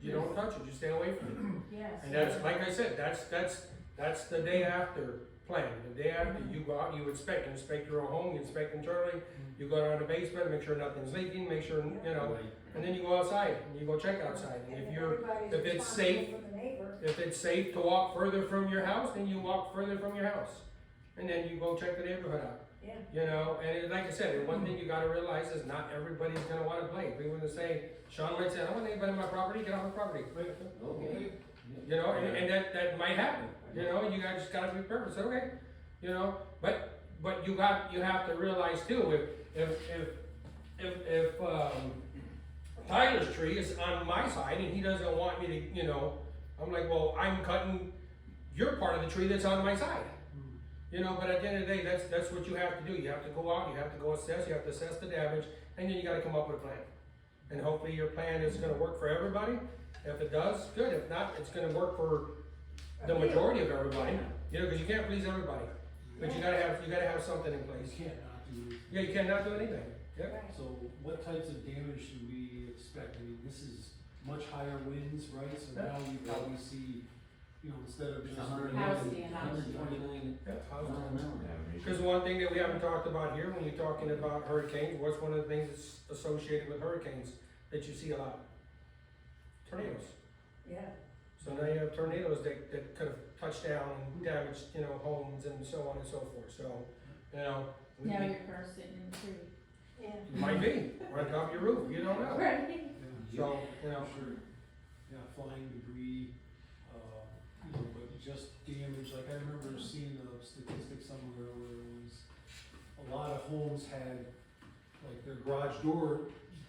you don't touch it, you stay away from it. yes. And that's, like I said, that's the day after plan. The day after, you go out, you inspect your own home, you inspect internally, you go down to the basement, make sure nothing's leaking, make sure, and then you go outside, and you go check outside. And if it's safe, if it's safe to walk further from your house, then you walk further from your house. And then you go check the neighborhood out. Yeah. Like I said, one thing you gotta realize is not everybody's gonna wanna play. If we were to say, Sean might say, I don't want anybody on my property, get off my property. Okay. And that might happen, you guys just gotta be perfect, so, okay, but you have to realize too, if Tyler's tree is on my side and he doesn't want me to, I'm like, well, I'm cutting your part of the tree that's on my side. But at the end of the day, that's what you have to do, you have to go out, you have to go assess, you have to assess the damage, and then you gotta come up with a plan. And hopefully your plan is gonna work for everybody. If it does, good. If not, it's gonna work for the majority of everybody. Because you can't please everybody. But you gotta have something in You place. can't not do it. Yeah, you cannot do anything. Yep. Right. So what types of damage should we expect? I mean, this is much higher winds, right? So now you probably see, instead of just. House damage. 129. Yeah, I don't know. Because one thing that we haven't talked about here, when you're talking about hurricanes, what's one of the things that's associated with hurricanes that you see a lot? Tornadoes. Yeah. So now you have tornadoes that could have touched down and damaged, homes and so on and so forth. So, Now your car's sitting in the tree. Yeah. it might be, or on top of your roof, you don't know. Right. So, Sure. Yeah, flying debris, but just damage, like I remember seeing a statistic somewhere where it was, a lot of homes had, like their garage doors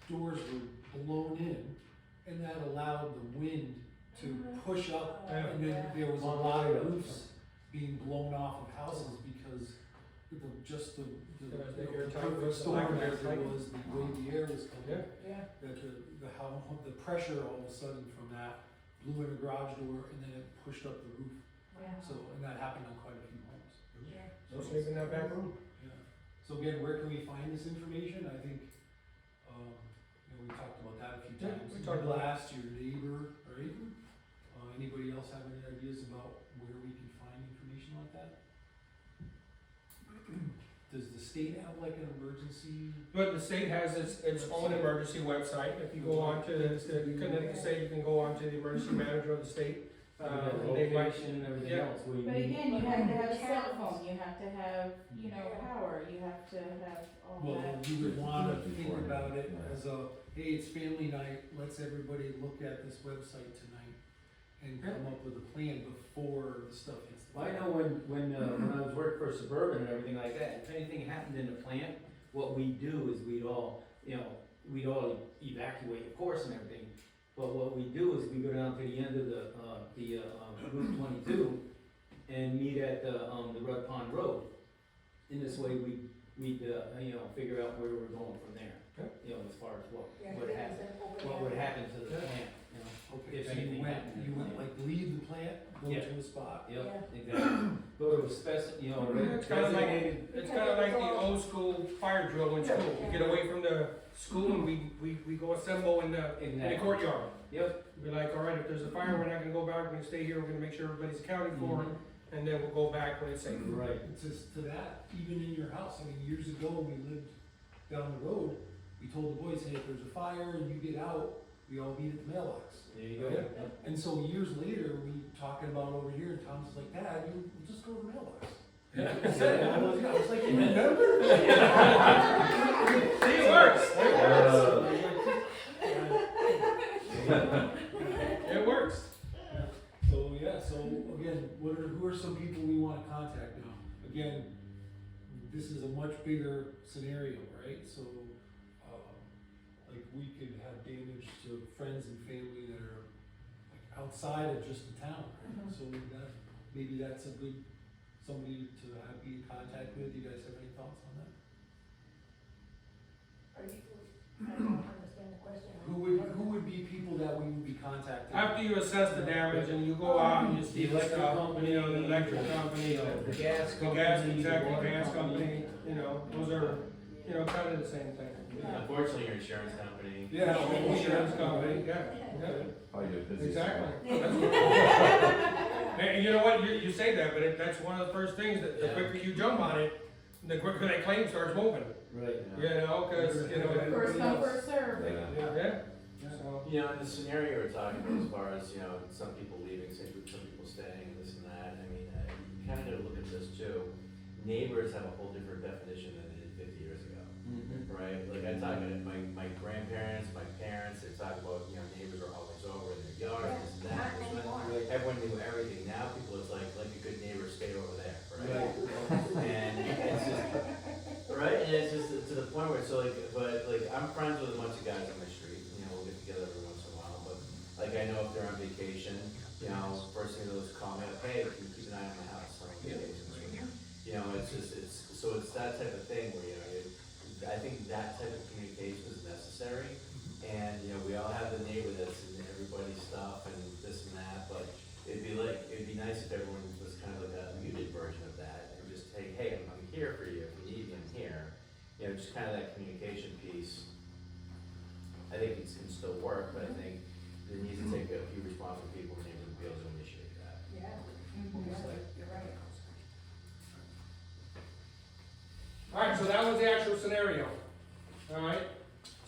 were blown in, and that allowed the wind to push up, and then there was a lot of roofs being blown off of houses because the airtight perfect was the storm lack of as it airtight. was, the way the air was coming. yeah, That the pressure all of a sudden from that blew in the garage door and then it pushed up the roof. Yeah. So, and that happened on quite a few homes. Yeah. no sleep in that back room. Yeah. So again, where can we find this information? I think, we talked about that a few Yeah, times. we talked about it. Blast your neighbor, right? Anybody else have any ideas about where we can find information like that? Does the state have like an emergency? But the state has its own emergency website. If you go on to the Connecticut State, you can go on to the emergency manager of the state. They might, Location and everything yeah. else. Where you But need- again, you have to have a cell phone, you have to have, power, you have to have all Well, that. you would wanna think Before, about it yeah. as a, hey, it's family night, let's everybody look at this website tonight and come up with a plan before the stuff hits the Well, I know when I was working for Suburban and everything like that, if anything happened in the plant, what we do is we'd all you know, we'd all evacuate, of course, and everything. But what we do is we go down to the end of the Route 22 and meet at the Red Pond Road. In this way, we'd you know, figure out where we're going from there. Okay. You know, as far as what Yeah, would things happen, that open what up. would happen to the Yeah. plant, you know. Okay, If so anything you happened. went like leave the plant, go Yeah. to a spot. Yep, Yeah. exactly. Go to a you know, It's kinda like- designated, It's kind of like the old school fire drill in school. We get away from the school and we go assemble in the courtyard. Yep. Be like, all right, if there's a fire, we're not gonna go back, we're gonna stay here, we're gonna make sure everybody's accounted for, and then we'll go back when it's safe. Right. It's just to that, even in your house, I mean, years ago, when we lived down the road, we told the boys, hey, if there's a fire and you get out, we all meet at the mailbox. There you go. Yeah. Yep. And so years later, we talking about over here, and Tom's like, Dad, you we'll just go to the mailbox. Yeah. I was like, you remember? See, it works. It works. So, yeah, so again, who are some people we wanna contact now? Again, this is a much bigger scenario, right? So, like, we could have damage to friends and family that are like outside of just the town, right? Mhm. So maybe that's a good, somebody to be in contact with. You guys have any thoughts on that? Are you, I don't understand the question. Who would be people that we would be contacting? After you assess the damage and you go out and you see The the electric stuff, company, you know, the electric company, the gas the company. gas, the exactly, water gas company, you know, those are, you know, kind of the same thing. Unfortunately, your insurance company. Yeah. Insurance company, yeah, yeah. Oh, you're busy. Exactly. That's what- And you know what, you say that, but that's one of the first things, that the Yeah. quicker you jump on it, the quicker that claim starts moving. Right. You know, cause, you know, First come, first served. Yeah. yeah, so. You know, in the scenario we're talking about, as far as, you know, some people leaving, some people staying, this and that, I mean, you kinda gotta look at this too. Neighbors have a whole different definition than they did 50 years ago, right? Like, I talk about my grandparents, my parents, they talk about, you know, neighbors are always over in their yard, this and that. Not this and that. anymore. Everyone knew everything, now people, it's like a good neighbor, stay over there, right? And it's just, right, and it's just to the point where it's like, but like, I'm friends with a bunch of guys on my street, you know, we'll get together every once in a while, but like, I know if they're on vacation, you know, first thing they'll just call me up, hey, can you keep an eye on my house, I'm on vacation this week. You know, it's just, so it's that type of thing where, you know, I think that type of communication is necessary, and, you know, we all have the neighbor that's in everybody's stuff and this and that, but it'd be nice if everyone was kind of like a muted version of that, and just, hey, I'm here for you, if you need me, I'm here. You know, just kind of that communication piece. I think it can still work, but I think it needs to take a few responsible people and able to be able to initiate that. Yeah, Mhm. you're right. Alright, so that was the actual scenario, alright?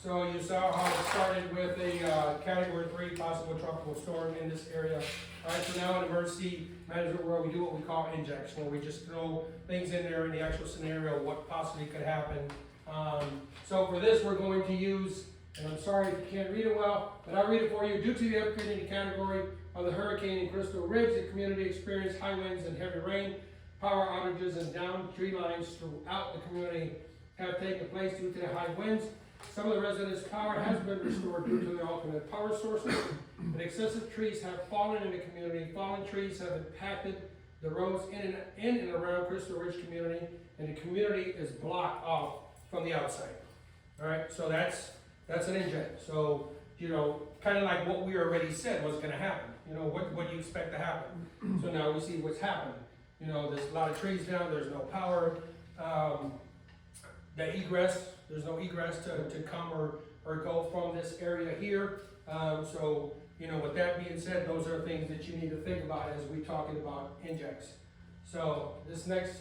So you saw how it started with a category 3 possible tropical storm in this area. Alright, so now in emergency management world, we do what we call injects, where we just throw things in there in the actual scenario, what possibly could happen. So for this, we're going to use, and I'm sorry if you can't read it well, but I'll read it for you. Due to the upgrade in the category of the hurricane in Crystal Ridge, the community experienced high winds and heavy rain. Power outages and down tree lines throughout the community have taken place due to the high winds. Some of the residents' power has been restored due to the alternate power sources. And excessive trees have fallen in the community. Fallen trees have impacted the roads in and around Crystal Ridge community, and the community is blocked off from the outside. All right, so that's an inject. So, you know, kind of like what we already said was going to happen. You know, what do you expect to happen? So now we see what's happening. You know, there's a lot of trees down, there's no power. The egress, there's no egress to come or go from this area here. So, you know, with that being said, those are things that you need to think about as we're talking about injects. So this next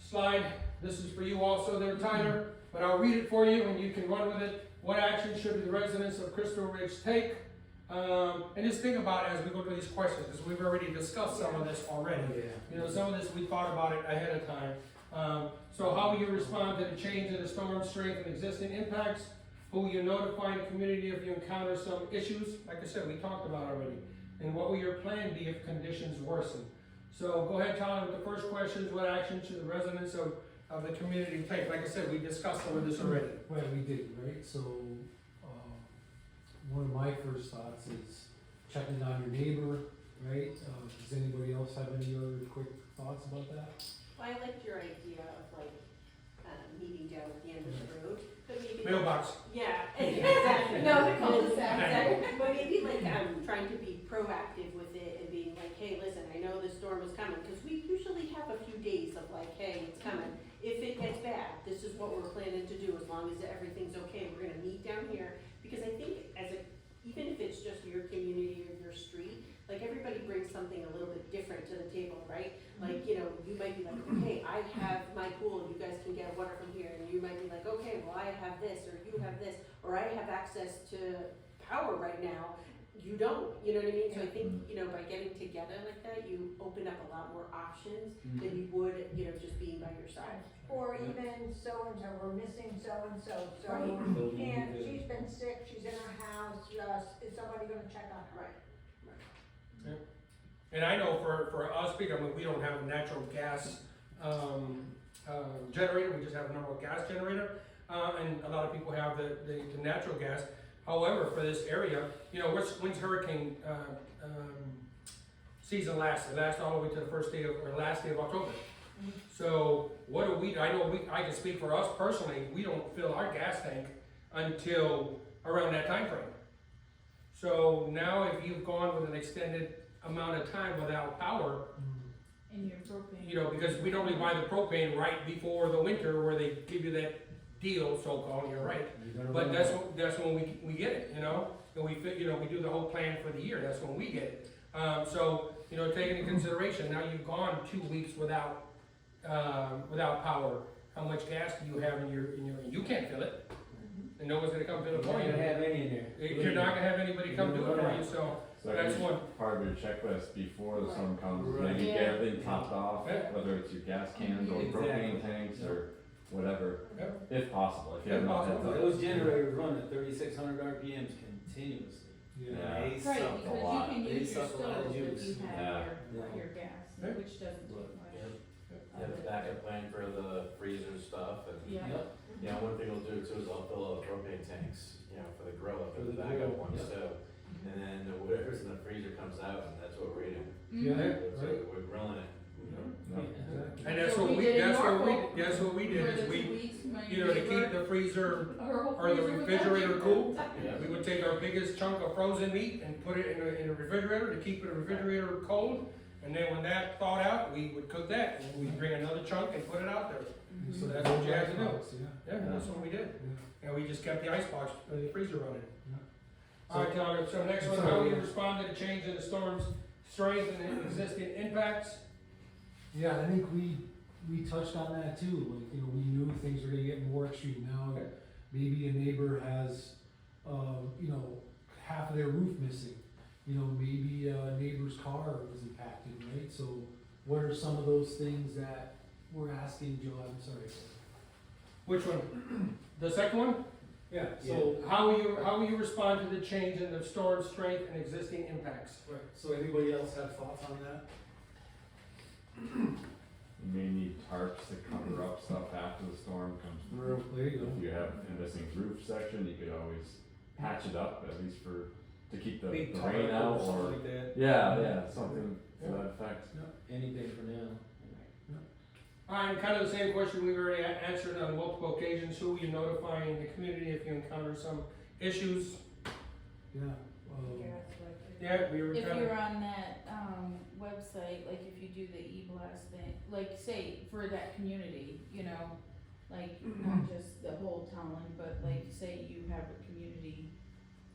slide, this is for you also there, Tyler, but I'll read it for you and you can run with it. What action should the residents of Crystal Ridge take? And just think about it as we go through these questions, because we've already discussed some of this already. You know, some of this we thought about it ahead of time. So how will you respond to the change in the storm strength and existing impacts? Who will you notify the community if you encounter some issues? Like I said, we talked about already. And what will your plan be if conditions worsen? So go ahead, Tyler, with the first questions. What action should the residents of of the community tank. Like I said, we discussed some of this already. Right, we did, right, so, one of my first thoughts is checking on your neighbor, right? Does anybody else have any other quick thoughts about that? Well, I liked your idea of like, meeting down at the end of the road, but maybe. Mailbox. Yeah, exactly. No, the cul-de-sac. Exactly. But maybe like, trying to be proactive with it and being like, hey, listen, I know the storm is coming, cause we usually have a few days of like, hey, it's coming. If it gets bad, this is what we're planning to do, as long as everything's okay, we're gonna meet down here. Because I think even if it's just your community or your street, like everybody brings something a little bit different to the table, right? Like, you know, you might be like, okay, I have my pool, you guys can get water from here, and you might be like, okay, well, I have this, or you have this, or I have access to power right now, you don't, you know what I mean? So I think, you know, by getting together like that, you open up a lot more options than you would, you know, just being by your side. Or even so-and-so, we're missing so-and-so, so Right. we can't, she's been sick, she's in her house, is somebody gonna check on her? Right. And I know for us, I mean, we don't have a natural gas, generator, we just have a normal gas generator. And a lot of people have the natural gas. However, for this area, you know, when's hurricane, season lasts? It lasts all the way to the first day of, or last day of October. So what do we, I know I can speak for us personally, we don't fill our gas tank until around that time frame. So now if you've gone with an extended amount of time without power, And your propane. you know, because we normally buy the propane right before the winter where they give you that deal, so-called, you're right. But that's when we get it, you know, and we fit, you know, we do the whole plan for the year, that's when we get it. So, you know, take into consideration, now you've gone 2 weeks without power, how much gas do you have in your, you can't fill it. And no one's gonna come fill it for You're you. gonna have any in there. You're not gonna have anybody come do it for you, so So that's that's one. part of your checklist before the storm comes, Right. maybe Yeah. get everything topped off, Yeah. whether it's your gas cans or Exactly. propane tanks or whatever, Yep. if possible, if you If have enough possible. heads up. Those generators run at 3,600 RPMs continuously. Yeah. They Right, suck because a you lot. can They use your suck a lot stove of if you juice. Yeah. have Yeah. your gas, Yeah. which doesn't take much. You have a backup plan for the freezer stuff and, Yeah. Yep. you know, one thing I'll do too is I'll fill up propane tanks, you know, for the grill, For for the the backup grill, ones yep. too. And then whatever's in the freezer comes out and that's what we're eating. Yeah. Mhm. So we're grilling it, you know. Yeah. And that's So what we did in that's what Norfolk that's what we did, For is the 2 we, weeks, my you know, to keep neighbor, the freezer her whole or the freezer was refrigerator empty. cool. Yeah. We would take our biggest chunk of frozen meat and put it in the refrigerator to keep the refrigerator cold. And then when that thawed out, we would cook that and we'd bring another chunk and put it out there. Mhm. So that's what you had to do. Yeah. Yeah, that's what we did. Yeah. And we just kept the icebox, the freezer running. Yeah. Alright, Tyler, so next one, how we respond to the change in the storm's strength and the existing impacts. Yeah, I think we touched on that too, like, you know, we knew things were gonna get more extreme now. Okay. Maybe a neighbor has, you know, half of their roof missing. You know, maybe a neighbor's car was impacted, right? So what are some of those things that we're asking Joe, I'm sorry. Which one? The second one? Yeah, so, How will you respond to the change in the storm's strength and existing impacts? right, so anybody else have thoughts on that? You may need tarps to cover up stuff after the storm comes through. There you If you have a missing roof section, you could always patch it up, at least to keep the Big rain tarp out, or something or, like that. yeah, something to that effect. Anything for now. And kind of the same question we've already answered on multiple occasions, who are you notifying the community if you encounter some issues? Yeah, Yeah, we were If kind you're of, on that, website, like if you do the e-blast thing, like say for that community, you know, like not just the whole town, but like say you have a community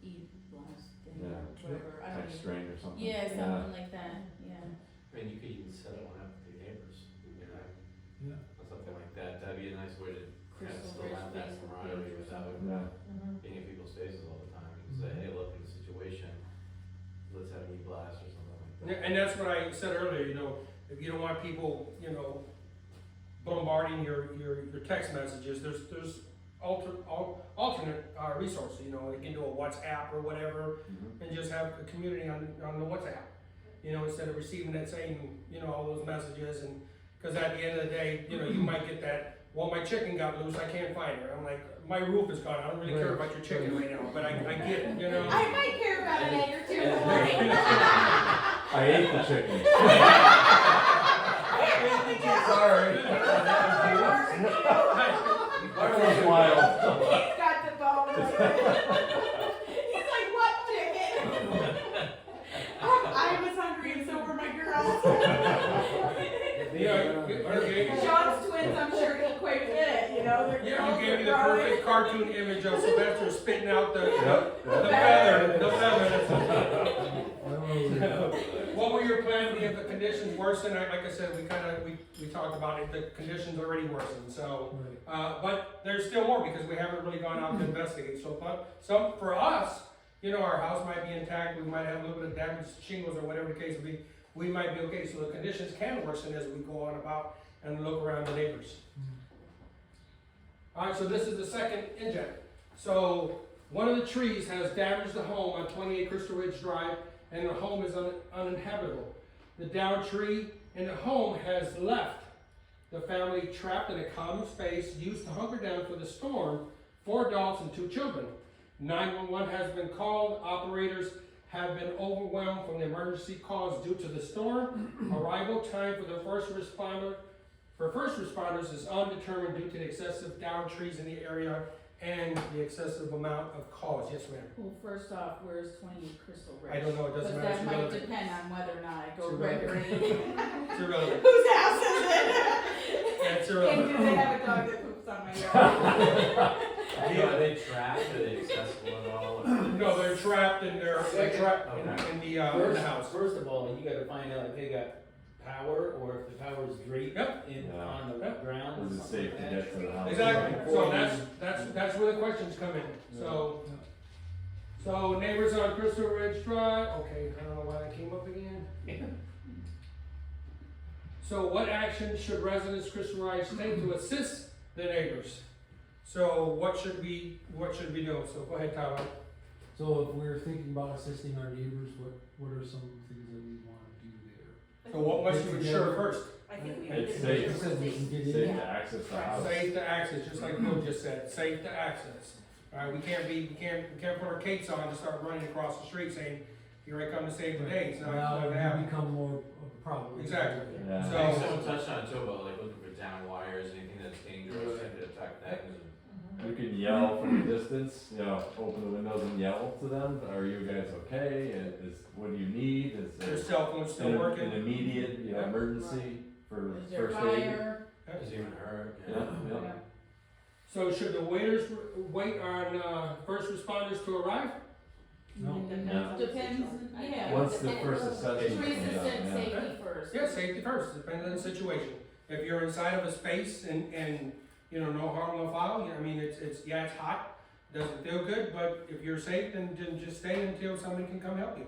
e-blast thing or Yeah. whatever, I don't Text even. string or something. Yeah, something like that, yeah. I mean, you could even set it one up with your neighbors, you know, yeah. or something like that, that'd be a nice way to kind of Crystal still Ridge have that Facebook camaraderie page or without Yeah, being in people's faces all the time. You can say, hey, look, in the situation, let's have an e-blast or something like that. and that's what I said earlier, you know, if you don't want people, you know, bombarding your text messages, there's alternate resources, you know, you can do a WhatsApp or whatever, mhm. and just have a community on the WhatsApp. You know, instead of receiving that same, you know, all those messages, and, cause at the end of the day, you know, you might get that well, my chicken got loose, I can't find her. I'm like, my roof is gone, I don't really care about your chicken right now, but I get it, you know? I might care about an egg or two in the morning. I ate the chicken. Sorry. That was wild. He's got the bone. He's like, what chicken? I was hungry and so were my girls. Okay. Sean's twins, I'm sure eat quite a bit, you know, they're Yeah, girls, you gave me the they're growing. perfect cartoon image of Sylvester spitting out the Yep. feather. What were your plans if the conditions worsen? Like I said, we talked about it, the conditions already worsened, so. But there's still more because we haven't really gone out to investigate. So, for us, you know, our house might be intact, we might have a little bit of damaged shingles or whatever the case would be. We might be okay, so the conditions can worsen as we go on about and look around the neighbors. Alright, so this is the second inject. So, one of the trees has damaged the home on 28 Crystal Ridge Drive, and the home is uninhabitable. The downed tree in the home has left the family trapped in a common space used to hunker down for the storm, 4 adults and 2 children. 911 has been called. Operators have been overwhelmed from the emergency calls due to the storm. Arrival time for the first responders is undetermined due to the excessive downed trees in the area and the excessive amount of calls. Yes, ma'am. Well, first off, where's 28 Crystal Ridge? I don't know, it doesn't But matter. that It's might irrelevant. depend on whether or not I go It's red irrelevant. green. It's irrelevant. Whose house is it? Yeah, it's And irrelevant. do they have a dog that poops on my yard? Are they trapped, are they accessible at all? No, they're trapped in their, they're trapped Okay. in the house. First of all, you gotta find out if they got power or if the power is draped Yep. in, Yeah. on the Yep. ground. Is it safe to get to the house? Exactly, so that's where the questions come in, so neighbors on Crystal Ridge Drive, okay, I don't know why that came up again. So what action should residents Crystal Ridge take to assist the neighbors? So what should we do? So go ahead, Tyler. So if we're thinking about assisting our neighbors, what are some things that we wanna do there? So what must you ensure first? I think we It's need to. safe. Said we can get in. Safe to access the house. Safe to access, just like Bill just said, safe to access. Alright, we can't put our capes on and start running across the street saying, here I come to save the day, it's not Now, gonna it happen. become more of a problem. Exactly. Yeah. So- I think someone touched on it too, about like looking for down wires, anything that's dangerous, that could affect that, 'cause You can yell from a distance, you know, open the windows and yell to them, are you guys okay? What do you need? Is Their there cell phone's still an working? immediate, you know, emergency for Is there first aid? fire? is even hurt, Yeah, yeah. So should the waiters wait on, first responders to arrive? No. No. Depends, yeah. Once the first assessment Tree comes out, assistant, yeah. safety first. Yeah, safety first, depending on the situation. If you're inside of a space and, you know, no harm, no foul, I mean, it's hot, doesn't feel good, but if you're safe, then just stay until somebody can come help you.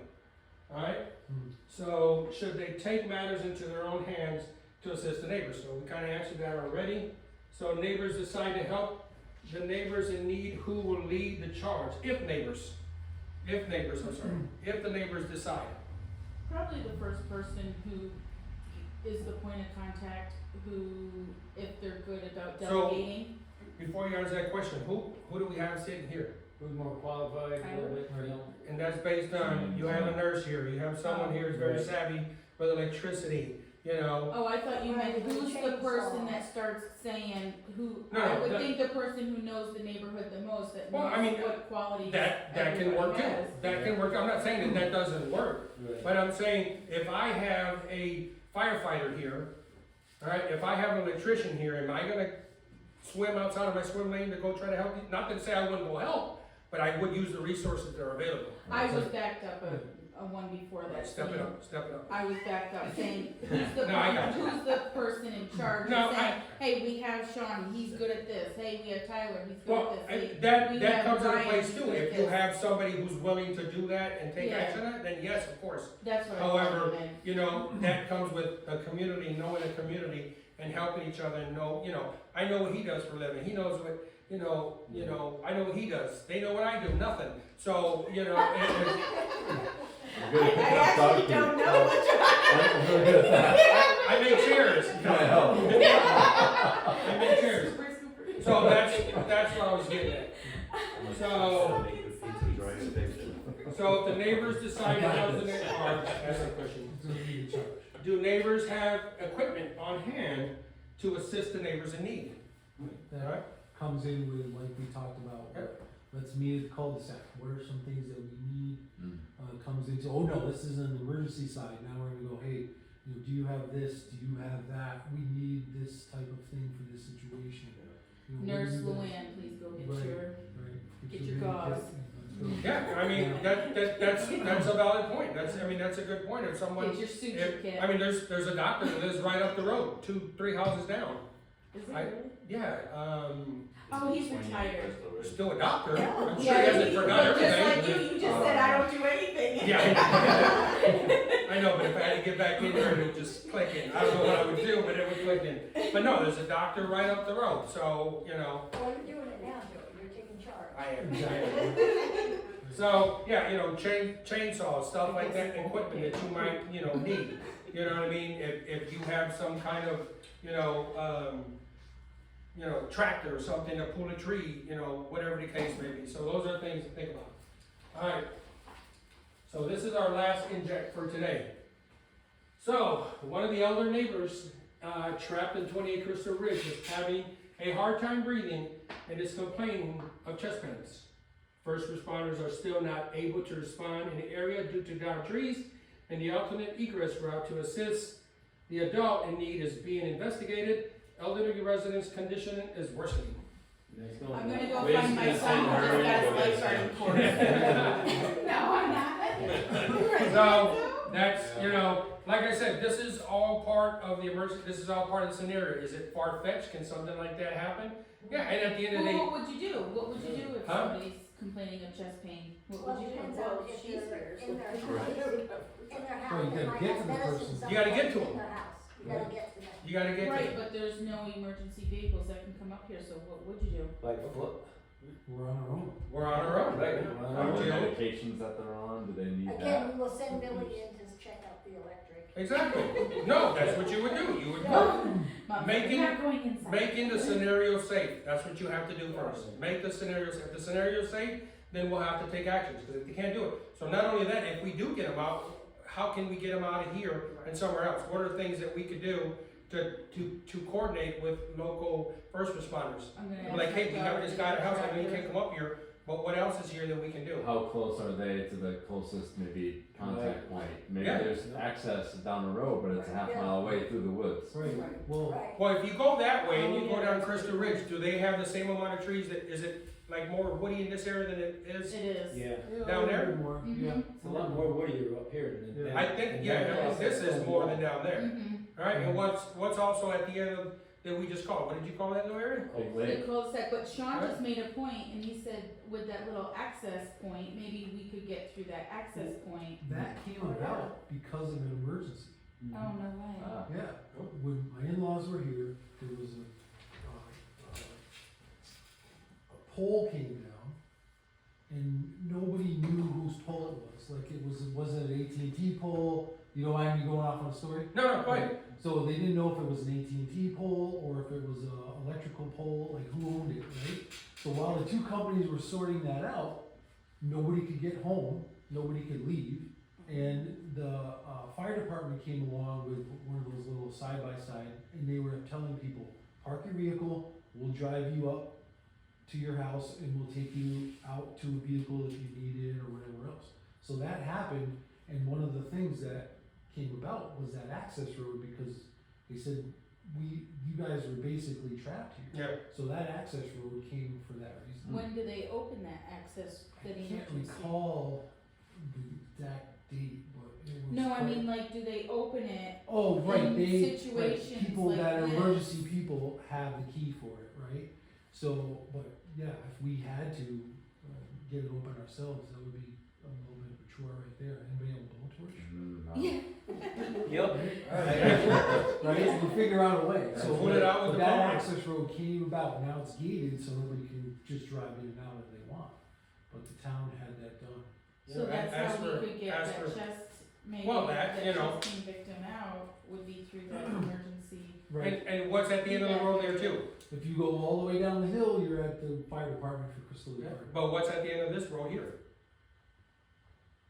Alright? Mhm. So, should they take matters into their own hands to assist the neighbors? So we kinda answered that already. So neighbors decide to help the neighbors in need, who will lead the charge? If the neighbors decide. Probably the first person who is the point of contact, who, if they're good about So- delegating. Before you answer that question, who do we have sitting here? Who's more qualified, a little bit, you know? And that's based on, you have a nurse here, you have someone here who's very savvy with electricity, you know. Oh, I thought you meant Right, who's the chainsaw. person that starts saying, who, No, I would that- think the person who knows the neighborhood the most, that Well, I knows mean, what qualities That can work everybody too, has. that can work, I'm not saying that doesn't work, but I'm saying, if I have a firefighter here, alright, if I have an electrician here, am I gonna swim outside of my swim lane to go try to help you? Not to say I wouldn't go help, but I would use the resources that are available. I was backed up a one before that. Step it saying- up, step it up. I was backed up saying, who's the, No, I got you. who's the person in charge? No, And saying, hey, we have Sean, he's good at this, hey, we have Tyler, he's good Well, at this. Hey, that we that have comes into Brian, place he's too, good at if you this. have somebody who's willing to do that and take Yeah. action on it, then yes, of course. That's what I However, meant. You know, that comes with a community, knowing a community and helping each other and know, you know, I know what he does for a living, he knows what, you know, I know what he does, they know what I do, nothing. So, you know, You're good at picking up dog I actually food. don't know what you're. I'm really good at that. I make chairs. Can I help? I make chairs. So that's what I was getting at. So, Make the pizza dry station. so if the neighbors decide to house the neighbor, that's the question. It's gonna be a charge. Do neighbors have equipment on hand to assist the neighbors in need? That Alright? comes in with, like we talked about, Yep. let's meet at the cul-de-sac, what are some things that we need? Mm. Comes into, oh no, this is an emergency side, now we're gonna go, hey, you know, do you have this, do you have that, we need this type of thing for this situation. You know, what Nurse do you guys- Luann, please go get Right. your, Right. get your gauze. Yeah, I mean, that's a valid point. That's a good point. If someone, get your suture if, kit. I mean, there's a doctor that lives right up the road, 2-3 houses down. Is it I- really? Yeah, Oh, he's retired. still a doctor. Yeah. I'm sure Yeah, he hasn't forgot Just like everything. you just said, I don't do anything. Yeah. I know, but if I had to get back in there, it would just click in. I don't know what I would do, but it would click in. But no, there's a doctor right up the road, so, you know, Well, you're doing it now, Joe, you're taking charge. I am. So, yeah, you know, chainsaws, stuff like that, equipment that you might, you know, need. You know what I mean? If you have some kind of, you know, tractor or something to pull a tree, you know, whatever the case may be. So those are things to think about. Alright. So this is our last inject for today. So, one of the elder neighbors, trapped in 28 Crystal Ridge is having a hard time breathing and is complaining of chest pains. First responders are still not able to respond in the area due to downed trees, and the alternate egress route to assist the adult in need is being investigated. Elderly residents' condition is worsening. Nice going. I'm gonna go Wade's find my gonna son send who her just got in his to lifeguarding get course. No, I'm not. So, that's, you know, like I said, this is all part of the emergency, this is all part of the scenario. Is it far-fetched? Can something like that happen? Yeah, and at the end of the Well, day, what would you do? What would you do if Huh? somebody's complaining of chest pain? What Well, would it you depends do? on Well, if she's you're here, so- in their house, Right. in their house, Well, you they gotta might get have to the medicine person. You gotta get to somewhere them. in their house, you gotta get to them. you gotta get Right, to but there's no emergency vehicles that can come up here, so what would you do? Like foot. We're on our own. We're on our own. Right. Aren't Are you? there medications that they're on, do they need that? Again, we will send Billy in to check out the electric. Exactly. No, that's what you would do. You would Mom, Making- you're not going inside. making the scenario safe. That's what you have to do first. Make the scenario safe. If the scenario is safe, then we'll have to take actions, because if they can't do it. So not only that, if we do get them out, how can we get them out of here and somewhere else? What are things that we could do to coordinate with local first responders? I'm gonna Be ask like, my hey, we got daughter this to guy at the house, I drive know you here. can't come up here, but what else is here that we can do? How close are they to the closest maybe contact point? Maybe Yeah. there's access down the road, but it's a half mile away through the woods. Right, well, Right. Well, if you go that way and you go down Crystal Ridge, do they have the same amount of trees that, is it like more woody in this area than it is? It is. Yeah. Down there? a little more, yeah. Mhm. It's a lot more woodier up here than Yeah. down. I think, yeah, this is more than down there. Mhm. Alright, and what's also at the end of, that we just called, what did you call that new area? Big The lake. cul-de-sac, but Sean Right. just made a point, and he said with that little access point, maybe we could get through that access point. That came about because of an emergency. Oh, no way. Ah, Yeah, when my in-laws were here, there was a pole came down, and nobody knew whose pole it was. Like it wasn't an AT&T pole. You don't mind me going off on a story? No, go ahead. So they didn't know if it was an AT&T pole or if it was a electrical pole, like who owned it, right? So while the two companies were sorting that out, nobody could get home, nobody could leave, and the fire department came along with one of those little side-by-side, and they were telling people, park your vehicle, we'll drive you up to your house, and we'll take you out to a vehicle if you need it, or whatever else. So that happened, and one of the things that came about was that access road, because they said, you guys were basically trapped here. Yeah, So that access road came for that reason. When do they open that access for I the can't emergency? recall the exact date, but it was. No, I quite- mean, like, do they open it? Oh, right, in they, right, situations people like that are this. emergency people have the key for it, right? So, but yeah, if we had to get it open ourselves, that would be a little bit of a chore right there. Anybody have a blowtorch? no. Yeah. Yep. Right, we'll figure out a way, so. Put it out with but the that pump. access road came about, now it's gated, so nobody can just drive in and out if they want, but the town had that done. So Yeah, that's ask how we for- could get ask that for- chest maybe Well, that, you know. just victim out would be through that emergency. And what's at the end of the road there too? If you go all the way down the hill, you're at the fire department for Crystal Lake Park. But what's at the end of this road here?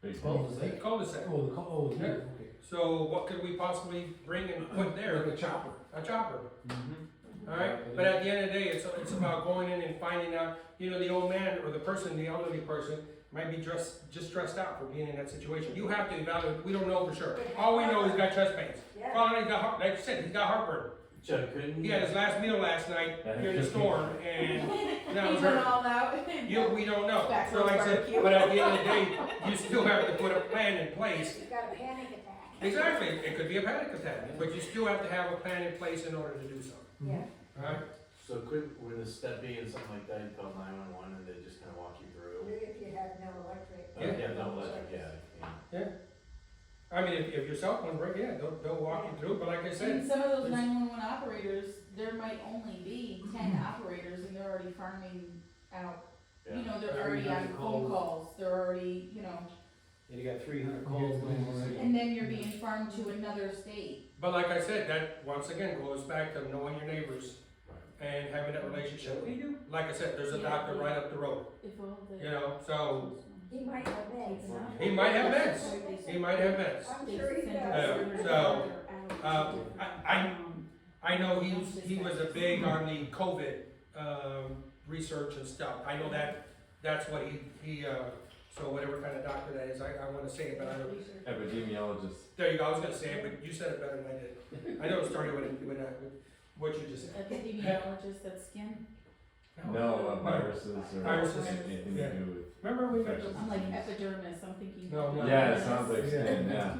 Basically. Cul-de-sac. Cul-de-sac. Yeah, okay. So what could we possibly bring and put there? Like a chopper. A chopper. Mm-hmm. Alright, but at the end of the day, it's about going in and finding out, you know, the old man or the person, the elderly person, might be just stressed out for being in that situation. You have to evaluate, we don't know for sure. All we know is he's got chest pains. Yeah. Well, he's got, like you said, he's got heartburn. Joe, couldn't He you? had his last meal last night during the storm, and that He was went hurt. all out. We don't know. Back So row like I said, barbecue. but at the end of the day, you still have to put a plan in place. You've got a panic attack. Exactly, it could be a panic attack, but you still have to have a plan in place in order to do so. Yeah. Alright? So couldn't, when the step be and something like that, you call 911 and they just kind of walk you through? If you have no electric. Yeah, no electric, yeah. I mean, if your cell phone's right, yeah, they'll walk you through, but like I said, And some of those 911 operators, there might only be 10 operators and they're already farming out. You know, they're already on phone calls, they're already, you know, And you got 300 calls going already. and then you're being farmed to another state. but like I said, that once again goes back to knowing your neighbors and having that relationship. Like I said, there's a doctor right up the road, If all the. you know, so He might have meds. he might have meds, he might have meds. I'm sure he does. I know he was a big on the COVID, research and stuff. I know that's what he, so whatever kind of doctor that is, I wanna say it, but I don't. Epidemiologist. There you go, I was gonna say it, but you said it better than I did. I know it started with what you just said. Epidemiologist, that's skin. No, viruses or Viruses. anything Yeah. to do with. Remember we got Infectious I'm like epidermis, I'm thinking. No, no. Yeah, it sounds like skin, yeah.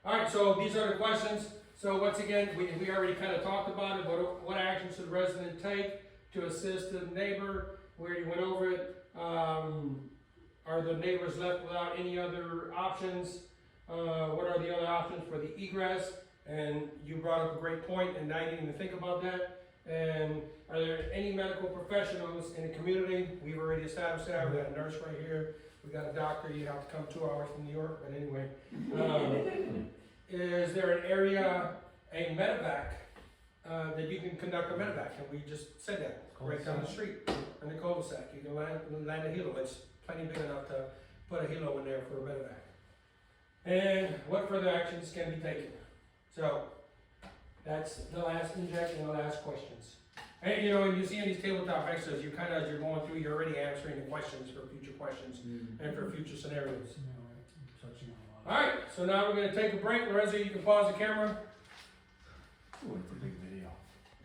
Alright, so these are the questions. So once again, we already kind of talked about it, but what actions should the resident take to assist the neighbor? We already went over it. Are the neighbors left without any other options? What are the other options for the egress? And you brought up a great point, and I didn't even think about that. And are there any medical professionals in the community? We've already established that. We got a nurse right here. We got a doctor. You have to come 2 hours from New York, but anyway. Is there an area, a medevac, that you can conduct a medevac? And we just said that, right down the street, in the cul-de-sac. You can land a helo. It's plenty big enough to put a helo in there for a medevac. And what further actions can be taken? So, that's the last inject and the last questions. And you know, when you see in these tabletop extras, you kind of, as you're going through, you're already answering the questions for future questions and for future scenarios. Touching on a lot. Alright, so now we're gonna take a break. Lorenzo, you can pause the camera. Ooh, it's a big